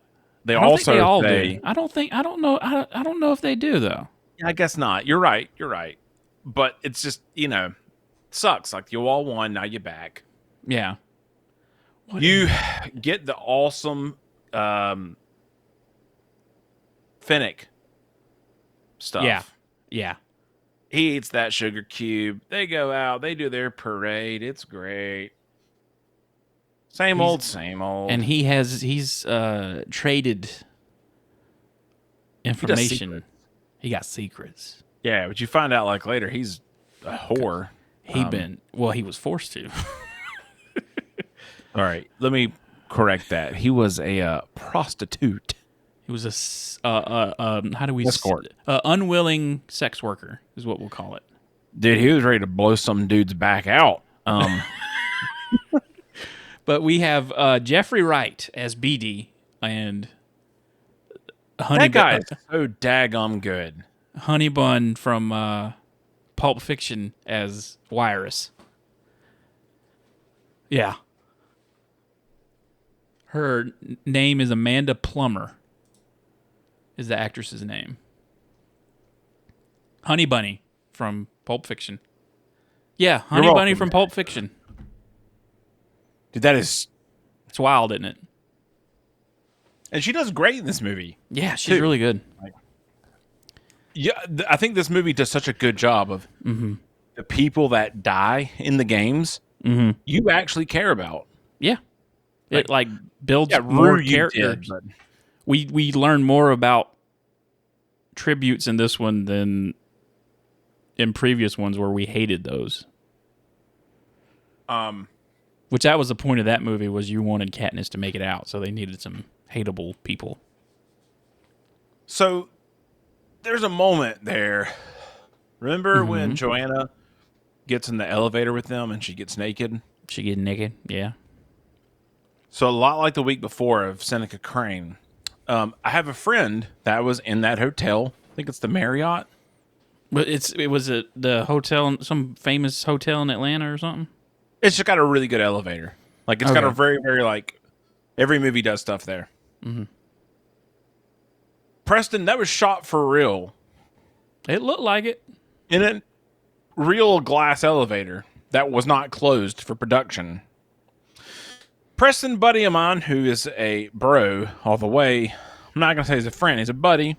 they also do. I don't know if they do though. I guess not. You're right. But it's just, sucks. Like you all won, now you're back. Yeah. You get the awesome Finnick stuff. Yeah. He eats that sugar cube. They go out. They do their parade. It's great. Same old. And he's traded information. He got secrets. Yeah, but you find out like later he's a whore. He was forced to. All right, let me correct that. He was a prostitute. He was escort? Unwilling sex worker is what we'll call it. Dude, he was ready to blow some dude's back out. But we have Jeffrey Wright as BD and That guy is so daggum good. Honey Bun from Pulp Fiction as Wirus. Yeah. Her name is Amanda Plummer. Is the actress's name. Honey Bunny from Pulp Fiction. Yeah, Honey Bunny from Pulp Fiction. Dude, it's wild, isn't it? And she does great in this movie. Yeah, she's really good. Yeah, I think this movie does such a good job of the people that die in the games. You actually care about. Yeah, it builds more Rue, you characters. did, but We learn more about tributes in this one than in previous ones where we hated those. Which that was the point of that movie, was you wanted Katniss to make it out, so they needed some hateable people. So there's a moment there. Remember when Joanna gets in the elevator with them and she gets naked? She get naked, yeah. So a lot like the week before of Seneca Crane. I have a friend that was in that hotel. I think it's the Marriott. But it was the hotel, some famous hotel in Atlanta or something? It's just got a really good elevator. Like, it's got a very, very, every movie does stuff there. Preston, that was shot for real. It looked like it. In a real glass elevator that was not closed for production. Preston, buddy of mine, who is a bro all the way, I'm not going to say he's a friend, he's a buddy.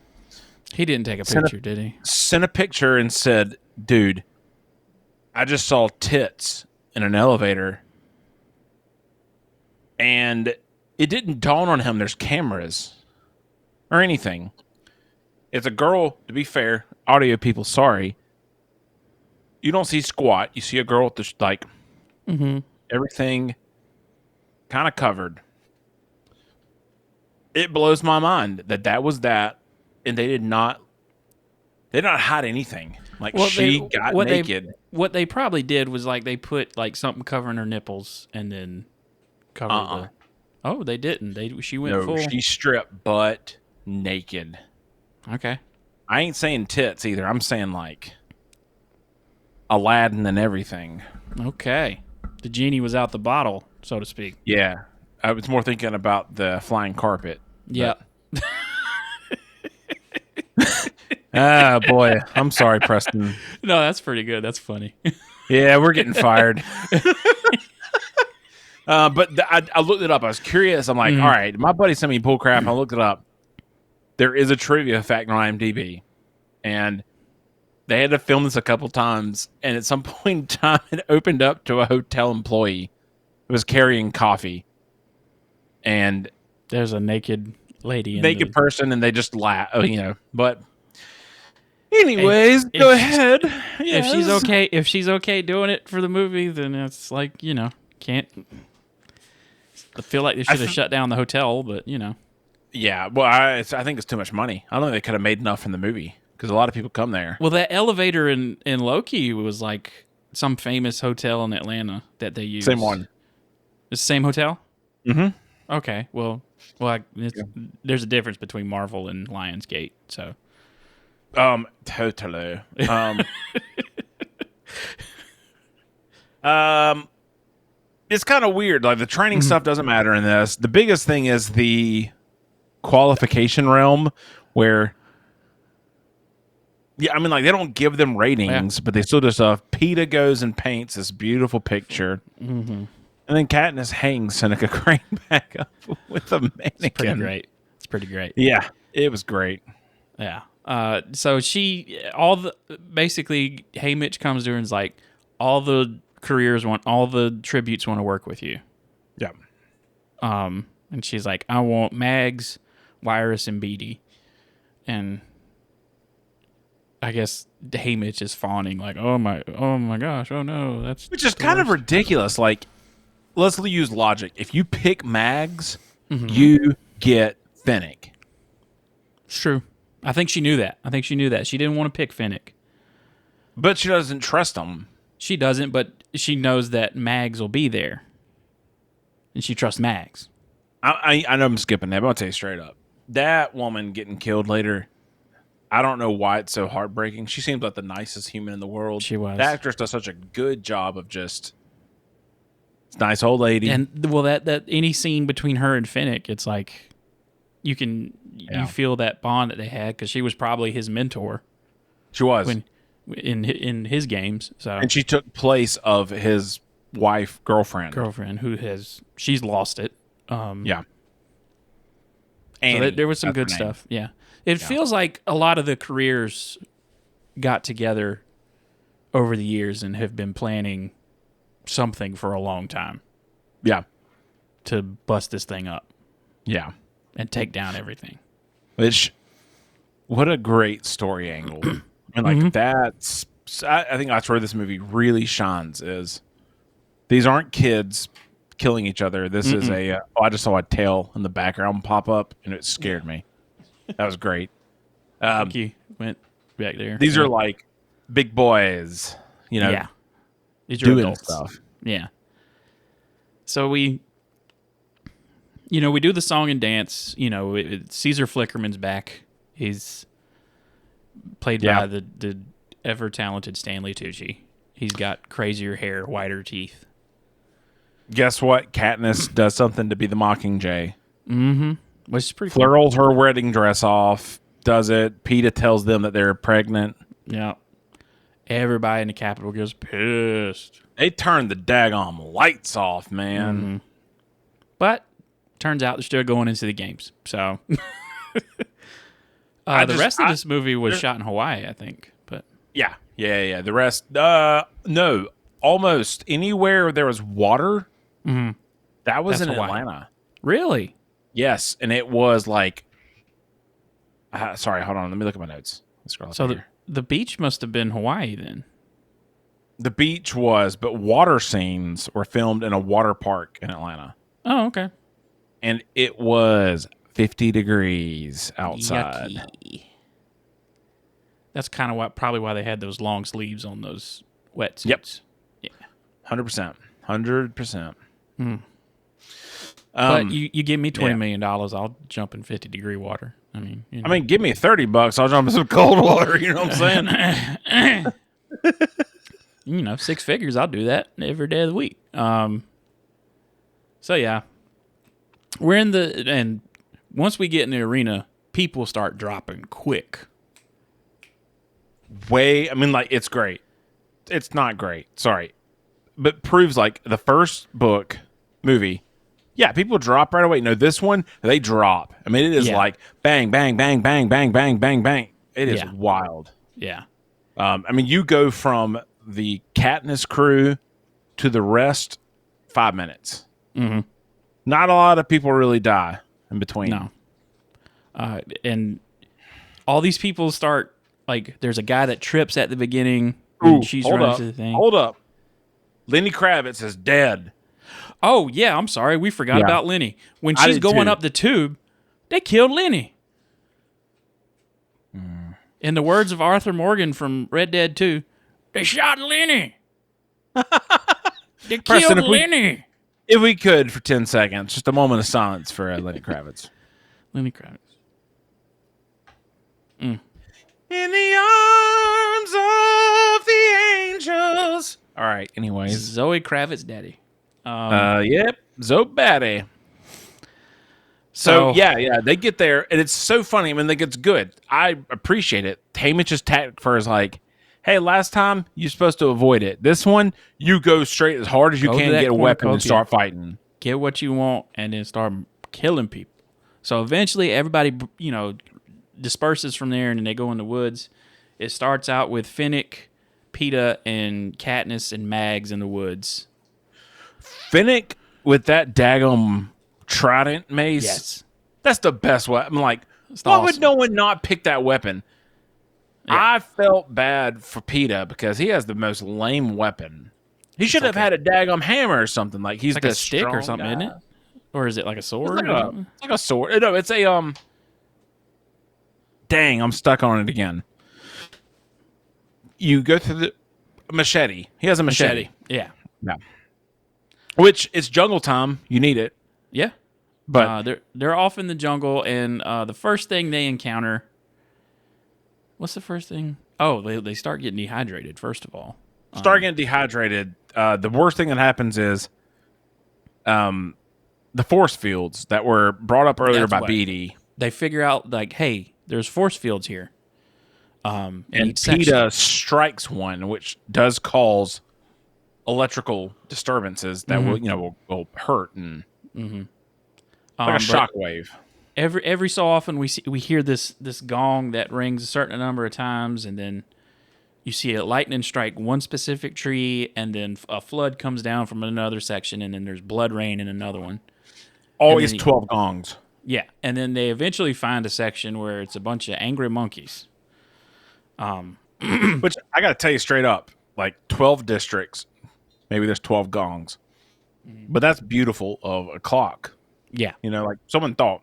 He didn't take a picture, did he? Sent a picture and said, dude, I just saw tits in an elevator. And it didn't dawn on him there's cameras or anything. It's a girl, to be fair, audio people, sorry. You don't see squat. You see a girl with the, everything kind of covered. It blows my mind that was that, and they did not hide anything. She got naked. What they probably did was they put something covering her nipples and then covered the. Oh, they didn't. She went full. She stripped butt naked. Okay. I ain't saying tits either. I'm saying Aladdin and everything. Okay. The genie was out the bottle, so to speak. Yeah. I was more thinking about the flying carpet. Yeah. Ah, boy. I'm sorry, Preston. No, that's pretty good. That's funny. Yeah, we're getting fired. But I looked it up. I was curious. I'm like, all right, my buddy sent me bull crap. I looked it up. There is a trivia fact on IMDb. And they had to film this a couple times. And at some point in time, it opened up to a hotel employee who was carrying coffee. And there's a naked lady. Naked person, and they just laugh, But anyways, go ahead. Yes. If she's okay doing it for the movie, then it's can't. I feel like they should have shut down the hotel, but Yeah, well, I think it's too much money. I don't think they could have made enough from the movie because a lot of people come there. Well, that elevator in Loki was some famous hotel in Atlanta that they used. Same one. It's the same hotel? Mm-hmm. Okay, well, there's a difference between Marvel and Lionsgate, so. Totally. It's kind of weird. The training stuff doesn't matter in this. The biggest thing is the qualification realm where, they don't give them ratings, but they still do stuff. PETA goes and paints this beautiful picture. Mm-hmm. And then Katniss hangs Seneca Crane back up with a mannequin. It's pretty great. Yeah, it was great. Yeah. So basically, Haymitch comes to her and is like, all the tributes want to work with you. Yeah. And she's like, I want Mags, Wirus, and Beatty. And I guess Haymitch is fawning oh my gosh, oh no, which is kind of ridiculous. Let's use logic. If you pick Mags, you get Finnick. It's true. I think she knew that. She didn't want to pick Finnick. But she doesn't trust him. She doesn't, but she knows that Mags will be there. And she trusts Mags. I know I'm skipping that, but I'll tell you straight up. That woman getting killed later, I don't know why it's so heartbreaking. She seems like the nicest human in the world. She was. The actress does such a good job of just... nice old lady. And that any scene between her and Finnick, it's you feel that bond that they had because she was probably his mentor. She was in his games. So and she took place of his girlfriend who she's lost it. Yeah. Annie, so there was some good stuff. Yeah. It feels like a lot of the careers got together over the years and have been planning something for a long time. Yeah. To bust this thing up. Yeah. And take down everything. Which, what a great story angle. And like that's, I think that's where this movie really shines is these aren't kids killing each other. This is I just saw a tail in the background pop up and it scared me. That was great. Mickey went back there. These are like big boys, you know, these are doing adults. stuff. Yeah. So we do the song and dance. You know, Caesar Flickerman's back. He's played by the ever talented Stanley Tucci. He's got crazier hair, whiter teeth. Guess what? Katniss does something to be the Mockingjay. Mm-hmm. Which is pretty Flirls her wedding dress off. Does it. Peeta tells them that they're pregnant. Yeah. Everybody in the Capitol gets pissed. They turned the daggone lights off, man. Mm-hmm. But turns out they're still going into the games. So the rest of this movie was shot in Hawaii, I think. But yeah. The rest, no, almost anywhere there was water. Mm-hmm. That was in Hawaii. Atlanta. Really? Yes, and it was like. Sorry, hold on. Let me look at my notes. Let's scroll up so here. The beach must have been Hawaii then. The beach was, but water scenes were filmed in a water park in Atlanta. Oh, okay. And it was 50 degrees outside. Yucky. That's kind of probably why they had those long sleeves on those wetsuits. Yep. Yeah. 100%. 100%. But you give me $20 million, I'll jump in 50-degree water. I mean, give me $30, I'll jump in some cold water. You know what I'm saying? 6 figures, I'll do that every day of the week. So yeah, we're in and once we get in the arena, people start dropping quick. It's great. It's not great. Sorry. But proves like the first movie. Yeah, people drop right away. No, this one, they drop. I mean, it is like bang, bang, bang, bang, bang, bang, bang, bang. It is wild. Yeah. You go from the Katniss crew to the rest 5 minutes. Mm-hmm. Not a lot of people really die in between. No. And all these people start, like, there's a guy that trips at the beginning when she's running to the thing. Hold up. Lenny Kravitz is dead. Oh, yeah, I'm sorry. We forgot about Lenny. When she's going up the tube, they killed Lenny. In the words of Arthur Morgan from Red Dead 2, they shot Lenny. They killed Lenny. If we could, for 10 seconds, just a moment of silence for Lenny Kravitz. Lenny Kravitz. In the arms of the angels. All right, anyways. Zoe Kravitz daddy. Yep, Zoe Batty. So yeah, they get there, and it's so funny. I mean, it's good. I appreciate it. Haymitch's tactic for is like, hey, last time you're supposed to avoid it. This one, you go straight as hard as you can, get a weapon, and start fighting. Get what you want, and then start killing people. So eventually, everybody, disperses from there, and then they go in the woods. It starts out with Finnick, Peeta, and Katniss and Mags in the woods. Finnick with that daggum trident mace. Yes. That's the best weapon. I'm like, why would no one not pick that weapon? Yeah. I felt bad for Peeta because he has the most lame weapon. He should have had a daggum hammer or something. Like he's like a stick or something, isn't it? Or is it like a sword? It's like a sword. No, it's a Dang, I'm stuck on it again. You go through the machete. He has a machete. Yeah. Which it's jungle time. You need it. Yeah. But they're off in the jungle, and the first thing they encounter. What's the first thing? Oh, they start getting dehydrated. First of all, start getting dehydrated. The worst thing that happens is, the force fields that were brought up earlier by Beatty. They figure out like, hey, there's force fields here. And Peeta strikes one, which does cause electrical disturbances that will hurt and like a shockwave. every so often we hear this gong that rings a certain number of times, and then you see a lightning strike one specific tree, and then a flood comes down from another section, and then there's blood rain in another one. Always 12 gongs. Yeah, and then they eventually find a section where it's a bunch of angry monkeys. Which I got to tell you straight up, like 12 districts, maybe there's 12 gongs. But that's beautiful of a clock. Yeah. Like someone thought.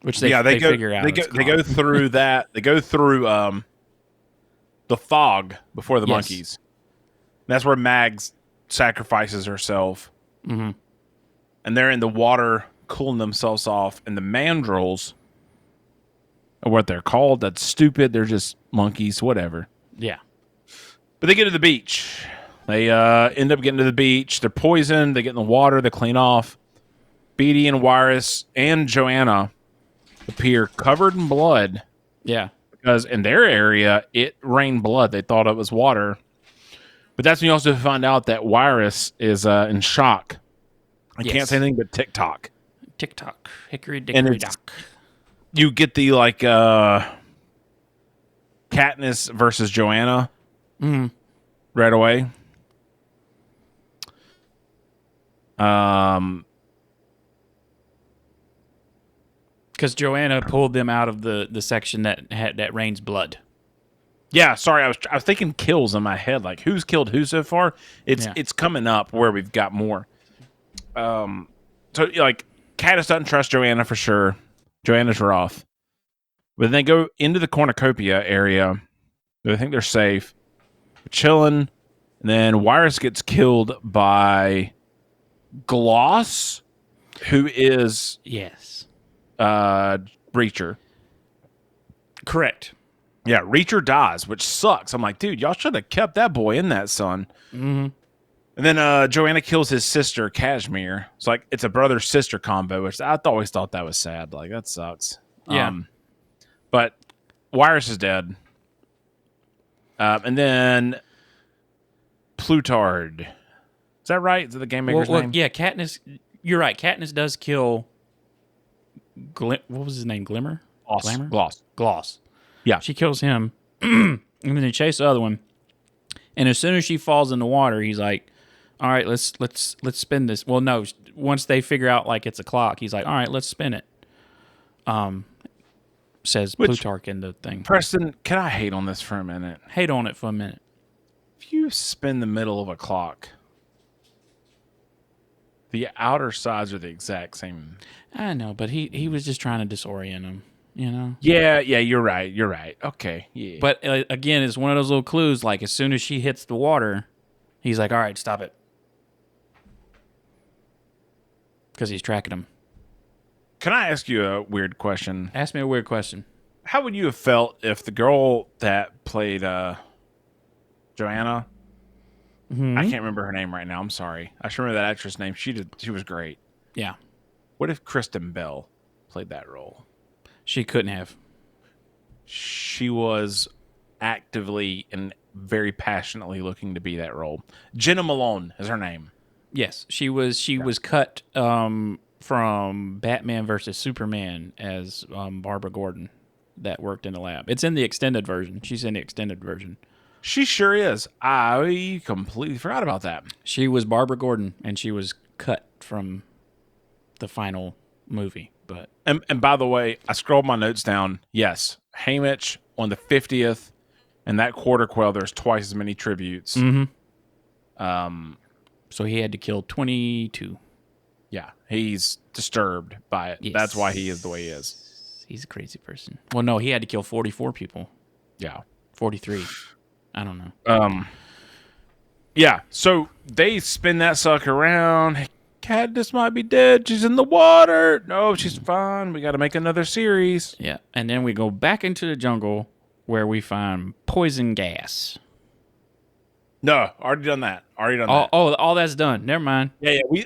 Which they figure out. They go through that. They go through the fog before the monkeys. That's where Mags sacrifices herself. Mm-hmm. And they're in the water cooling themselves off. And the mandrills are what they're called. That's stupid. They're just monkeys, whatever. Yeah. But they get to the beach. They end up getting to the beach. They're poisoned. They get in the water. They clean off. Beatty and Wyrus and Joanna appear covered in blood. Yeah. Because in their area, it rained blood. They thought it was water. But that's when you also find out that Wyrus is in shock. I can't say anything but TikTok. TikTok. Hickory dickory dock. You get the, Katniss versus Joanna right away. Because Joanna pulled them out of the section that rains blood. Yeah, sorry, I was thinking kills in my head, like who's killed who so far. It's coming up where we've got more. So Katniss doesn't trust Joanna for sure. Joanna's rough, but then they go into the cornucopia area. They think they're safe, they're chilling, and then Wyrus gets killed by Gloss, who is Reacher. Correct. Yeah, Reacher dies, which sucks. I'm like, dude, y'all should have kept that boy in that, son. Mm-hmm. And then Joanna kills his sister, Cashmere. It's like it's a brother-sister combo, which I always thought that was sad. Like, that sucks. Yeah. But Wyrus is dead. And then Plutard. Is that right? Is that the game maker's name? Yeah, Katniss. You're right. Katniss does kill. What was his name? Glimmer? Gloss. Yeah. She kills him, and then they chase the other one. And as soon as she falls in the water, he's like, "All right, let's spin this." Well, no. Once they figure out like it's a clock, he's like, "All right, let's spin it." Says Plutarch in the thing. Preston, can I hate on this for a minute? Hate on it for a minute. If you spin the middle of a clock, the outer sides are the exact same. I know, but he was just trying to disorient him, you know? Yeah, you're right. Okay, yeah. But again, it's one of those little clues, like as soon as she hits the water, he's like, all right, stop it. Because he's tracking him. Can I ask you a weird question? Ask me a weird question. How would you have felt if the girl that played Joanna, I can't remember her name right now, I'm sorry. I should remember that actress' name. She was great. Yeah. What if Kristen Bell played that role? She couldn't have. She was actively and very passionately looking to be that role. Jenna Malone is her name. Yes, she was cut from Batman versus Superman as Barbara Gordon that worked in the lab. It's in the extended version. She's in the extended version. She sure is. I completely forgot about that. She was Barbara Gordon, and she was cut from the final movie. But and by the way, I scrolled my notes down. Yes, Haymitch on the 50th, and that quarter quell, there's twice as many tributes. Mm-hmm. So he had to kill 22. Yeah, he's disturbed by it. Yes. That's why he is the way he is. He's a crazy person. Well, no, he had to kill 44 people. Yeah. 43. I don't know. Yeah, so they spin that sucker around. Katniss might be dead. She's in the water. No, she's fine. We got to make another series. Yeah, and then we go back into the jungle where we find poison gas. No, already done that. Oh, all that's done. Never mind. Yeah. We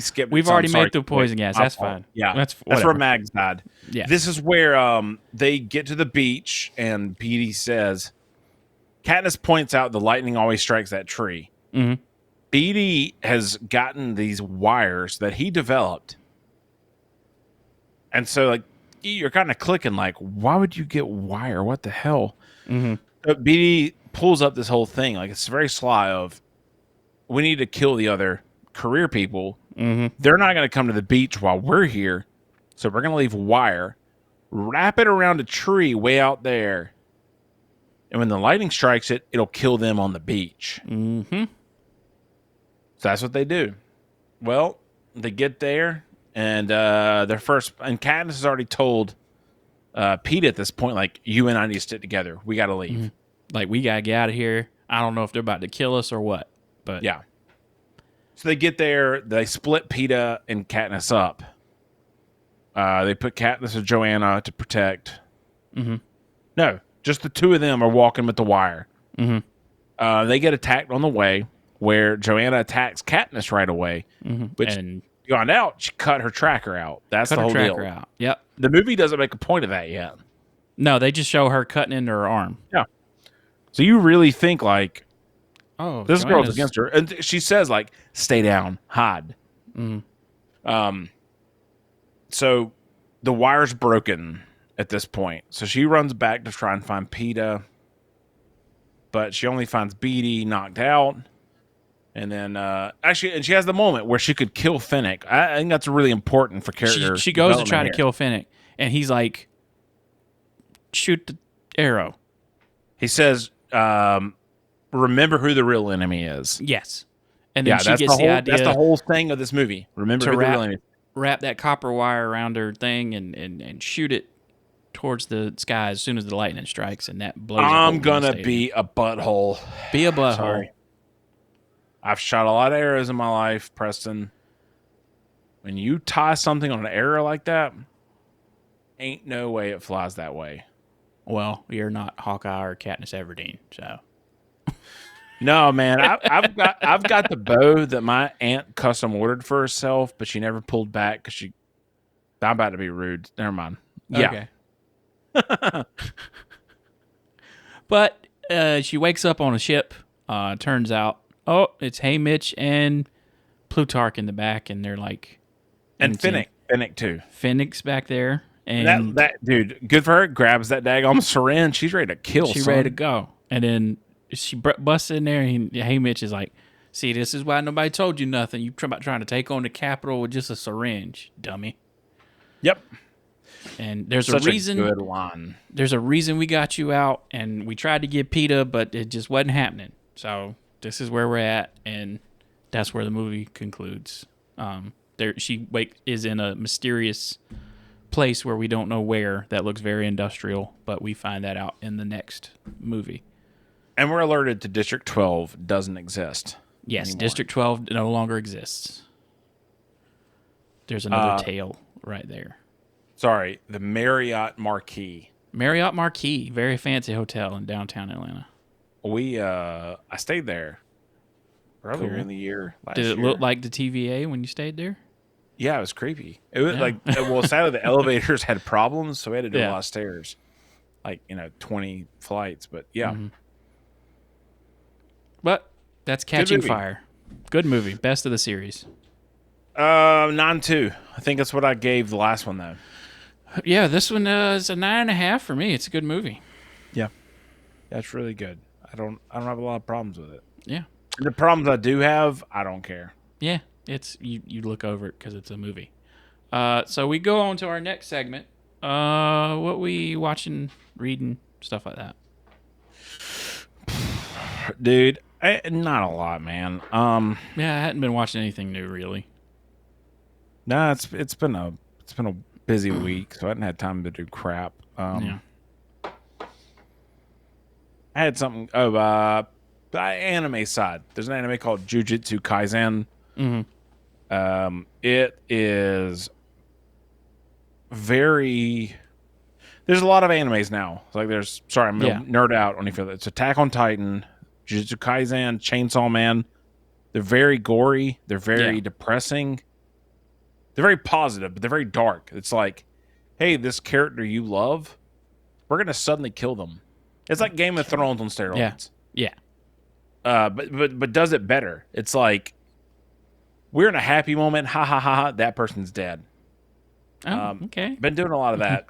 skipped. We've already made the poison gas. That's fine. Yeah, that's where Mags died. Yeah. This is where they get to the beach and Beatty says, Katniss points out the lightning always strikes that tree. Mm-hmm. Beatty has gotten these wires that he developed And so, like, you're kind of clicking, like, why would you get wire? What the hell? Mm-hmm. BD pulls up this whole thing. Like, it's very sly of, we need to kill the other career people. Mm-hmm. They're not going to come to the beach while we're here. So we're going to leave wire, wrap it around a tree way out there. And when the lightning strikes it, it'll kill them on the beach. Mm-hmm. So that's what they do. Well, they get there, and and Katniss has already told Pete at this point, like, you and I need to stick together. We got to leave. Mm-hmm. Like, we got to get out of here. I don't know if they're about to kill us or what, but yeah. So they get there. They split Peeta and Katniss up. They put Katniss and Joanna to protect. Mm-hmm. No, just the two of them are walking with the wire. Mm-hmm. They get attacked on the way, where Joanna attacks Katniss right away, which and you found out she cut her tracker out. That's the whole deal. Out. Yep. The movie doesn't make a point of that yet. No, they just show her cutting into her arm. Yeah. So you really think, like, oh, this girl's against her, and she says, like, stay down, hide. So the wire's broken at this point. So she runs back to try and find Peeta, but she only finds Beatty knocked out. And then, and she has the moment where she could kill Finnick. I think that's really important for character. She goes to try to kill Finnick, and he's like, shoot the arrow. He says, remember who the real enemy is. Yes. And then she gets the idea. That's the whole thing of this movie. Remember who the real enemy is. Wrap that copper wire around her thing and shoot it towards the sky as soon as the lightning strikes, and that blows up. I'm going to be a butthole. Be a butthole. Sorry. I've shot a lot of arrows in my life, Preston. When you tie something on an arrow like that, ain't no way it flies that way. Well, you're not Hawkeye or Katniss Everdeen, so. No, man. I've got the bow that my aunt custom ordered for herself, but she never pulled back because I'm about to be rude. Never mind. Yeah. Okay. But she wakes up on a ship. Turns out, it's Haymitch and Plutarch in the back, and they're like, and Finnick too. Finnick's back there, and that dude, good for her. Grabs that daggone syringe. She's ready to kill. She's ready to go, and then she busts in there, and Haymitch is like, "See, this is why nobody told you nothing. You about trying to take on the Capitol with just a syringe, dummy." Yep. And there's Such a reason. A good line. There's a reason we got you out, and we tried to get Peeta, but it just wasn't happening. So this is where we're at, and that's where the movie concludes. She is in a mysterious place where we don't know where, that looks very industrial, but we find that out in the next movie. And we're alerted to District 12 doesn't exist. Yes, anymore. District 12 no longer exists. There's another tale right there. Sorry, the Marriott Marquis. Marriott Marquis, very fancy hotel in downtown Atlanta. I stayed there earlier in the year. Did it look like the TVA when you stayed there? Yeah, it was creepy. It was sadly the elevators had problems, so we had to do a lot of stairs. 20 flights, but yeah. Mm-hmm. But that's Catching Fire. Good movie. Best of the series. 9.2. I think that's what I gave the last one, though. Yeah, this one is a 9.5 for me. It's a good movie. Yeah. That's really good. I don't have a lot of problems with it. Yeah. The problems I do have, I don't care. Yeah. It's you look over it because it's a movie. So we go on to our next segment. What we watching, reading, stuff like that. Dude, not a lot, man. Yeah, I hadn't been watching anything new really. Nah, it's been a busy week, so I hadn't had time to do crap. Yeah. I had something anime side. There's an anime called Jujutsu Kaisen. Mm-hmm. It is very. There's a lot of animes now. I'm gonna nerd out on you feel it. It's Attack on Titan, Jujutsu Kaisen, Chainsaw Man. They're very gory. They're very depressing. They're very positive, but they're very dark. It's like, hey, this character you love, we're gonna suddenly kill them. It's like Game of Thrones on steroids. Yeah. But does it better. It's like we're in a happy moment. Ha ha ha ha. That person's dead. Oh, okay. Been doing a lot of that.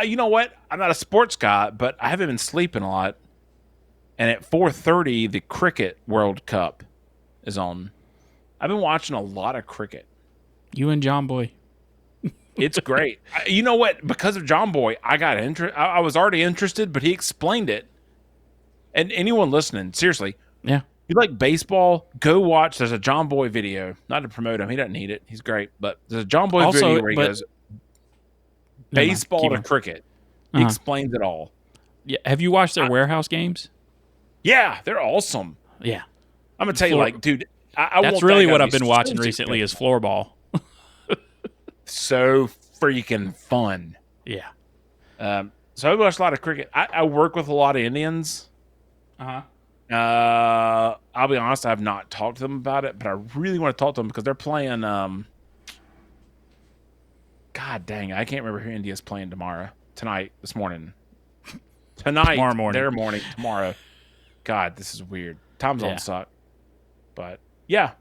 You know what? I'm not a sports guy, but I haven't been sleeping a lot. And at 4:30, the Cricket World Cup is on. I've been watching a lot of cricket. You and John Boy. It's great. You know what? Because of John Boy, I got I was already interested, but he explained it. And anyone listening, seriously, Yeah. you like baseball? Go watch. There's a John Boy video. Not to promote him, he doesn't need it. He's great, but there's a John Boy Also, video where he but- goes baseball Keep to going. cricket. He explains it all. Yeah. Have you watched their warehouse games? Yeah, they're awesome. Yeah. I'm gonna tell you, like, dude, I That's want really that guy what to I've be been watching so recently is successful. floorball. So freaking fun. Yeah. So I watch a lot of cricket. I work with a lot of Indians. I'll be honest, I have not talked to them about it, but I really want to talk to them because they're playing. God dang, I can't remember who India's playing this morning. Tomorrow morning. Their morning, tomorrow. God, this is weird. Time zones suck. But yeah,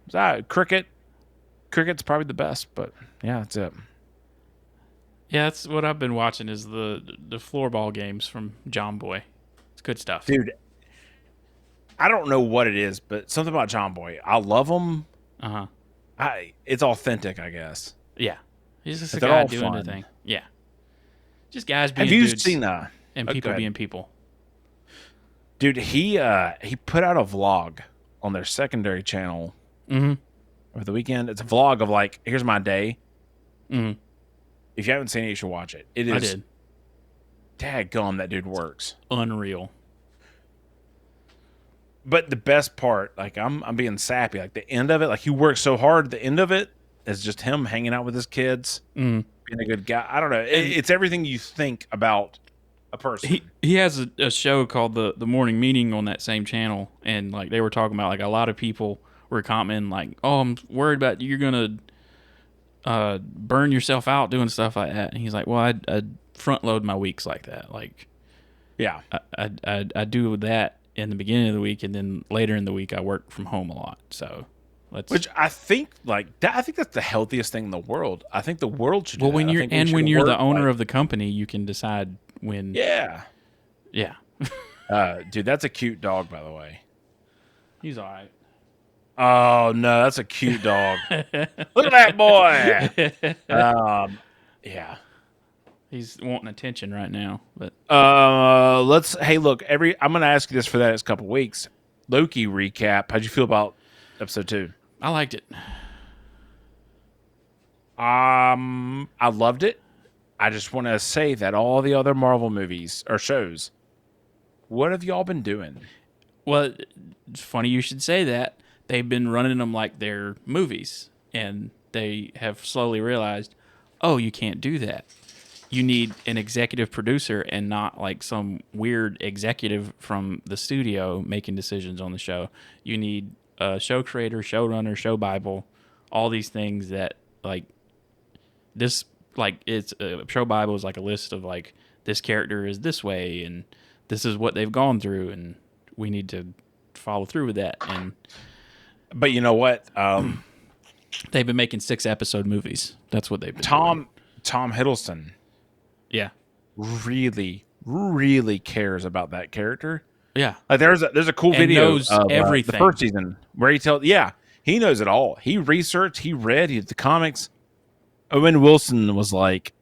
cricket. Cricket's probably the best, but yeah, that's it. Yeah, that's what I've been watching is the floorball games from John Boy. It's good stuff. Dude, I don't know what it is, but something about John Boy. I love him. It's authentic, I guess. Yeah. He's just a They're guy all doing the fun. thing. Yeah. Just guys being Have you dudes seen and people being people. Dude, he put out a vlog on their secondary channel over the weekend. It's a vlog of like, here's my day. If you haven't seen it, you should watch it. It is. I did. Dadgum, that dude works. Unreal. But the best part, like I'm being sappy. Like the end of it, like he works so hard. The end of it is just him hanging out with his kids, being a good guy. I don't know. It's everything you think about a person. He has a show called the Morning Meeting on that same channel, and like they were talking about like a lot of people were commenting like, "Oh, I'm worried about you're gonna burn yourself out doing stuff like that." And he's like, "Well, I front load my weeks like that. Like, yeah, I do that in the beginning of the week, and then later in the week I work from home a lot. So which I think I think that's the healthiest thing in the world. I think the world should. Well, do when that. when you're the owner of the company, you can decide when. Yeah. Dude, that's a cute dog, by the way. He's all right. Oh no, that's a cute dog. Look at that boy. Yeah. He's wanting attention right now, but Hey, look, I'm gonna ask you this for the next couple weeks. Loki recap. How'd you feel about episode 2? I liked it. I loved it. I just want to say that all the other Marvel movies or shows, what have y'all been doing? Well, it's funny you should say that. They've been running them like they're movies, and they have slowly realized, oh, you can't do that. You need an executive producer and not like some weird executive from the studio making decisions on the show. You need a show creator, showrunner, show Bible, all these things that like this, like it's a show Bible is like a list of like this character is this way and this is what they've gone through and we need to follow through with that. And but you know what? they've been making 6-episode movies. That's what they've been doing. Tom Hiddleston. Yeah. Really, really cares about that character. Yeah. Like there's a cool And video knows of everything. the first season where he knows it all. He researched, he read, he did the comics. Owen Wilson was like,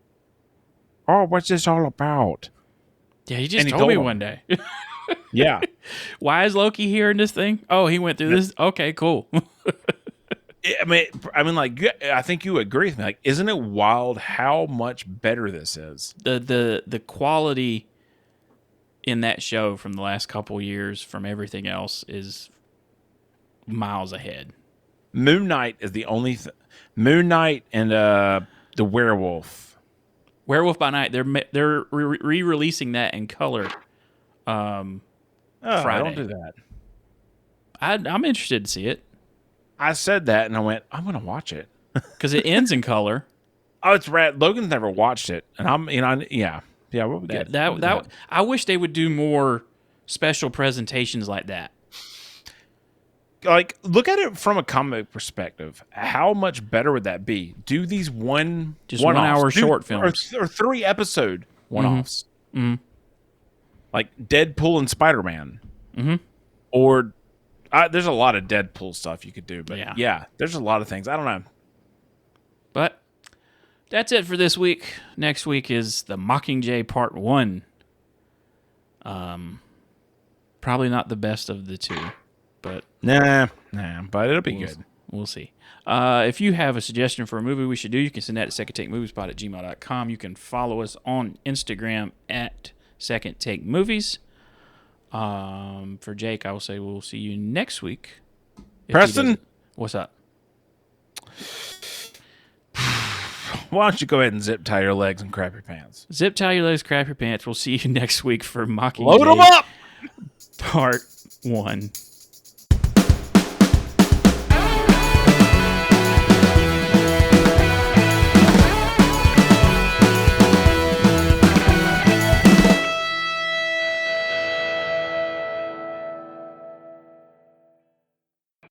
"Oh, what's this all about?" Yeah, he just And he told me told him. one day. Yeah. Why is Loki here in this thing? Oh, he went through this. Okay, cool. I mean, like, I think you agree with me. Like, isn't it wild how much better this is? The quality in that show from the last couple years from everything else is miles ahead. Moon Knight is the only Moon Knight and the Werewolf. Werewolf by Night. They're re-releasing that in color. Friday. Don't do that. I'm interested to see it I said that and I went, I'm gonna watch it because it ends in color. Oh, it's rad. Logan's never watched it, and yeah. What we get? That I wish they would do more special presentations like that. like, look at it from a comic perspective. How much better would that be? Do these one 1 hour short films or 3 episode one-offs, like Deadpool and Spider-Man, or there's a lot of Deadpool stuff you could do, but yeah, there's a lot of things. I don't know, but that's it for this week. Next week is the Mockingjay Part 1. Probably not the best of the two, but nah, but it'll be good. We'll see. If you have a suggestion for a movie we should do, you can send that to secondtakemoviespot@gmail.com. You can follow us on Instagram at Second Take Movies. For Jake, I will say we'll see you next week. Preston, what's up? Why don't you go ahead and zip tie your legs and crap your pants? Zip tie your legs, crap your pants. We'll see you next week for Mockingjay. Load them up! Part 1.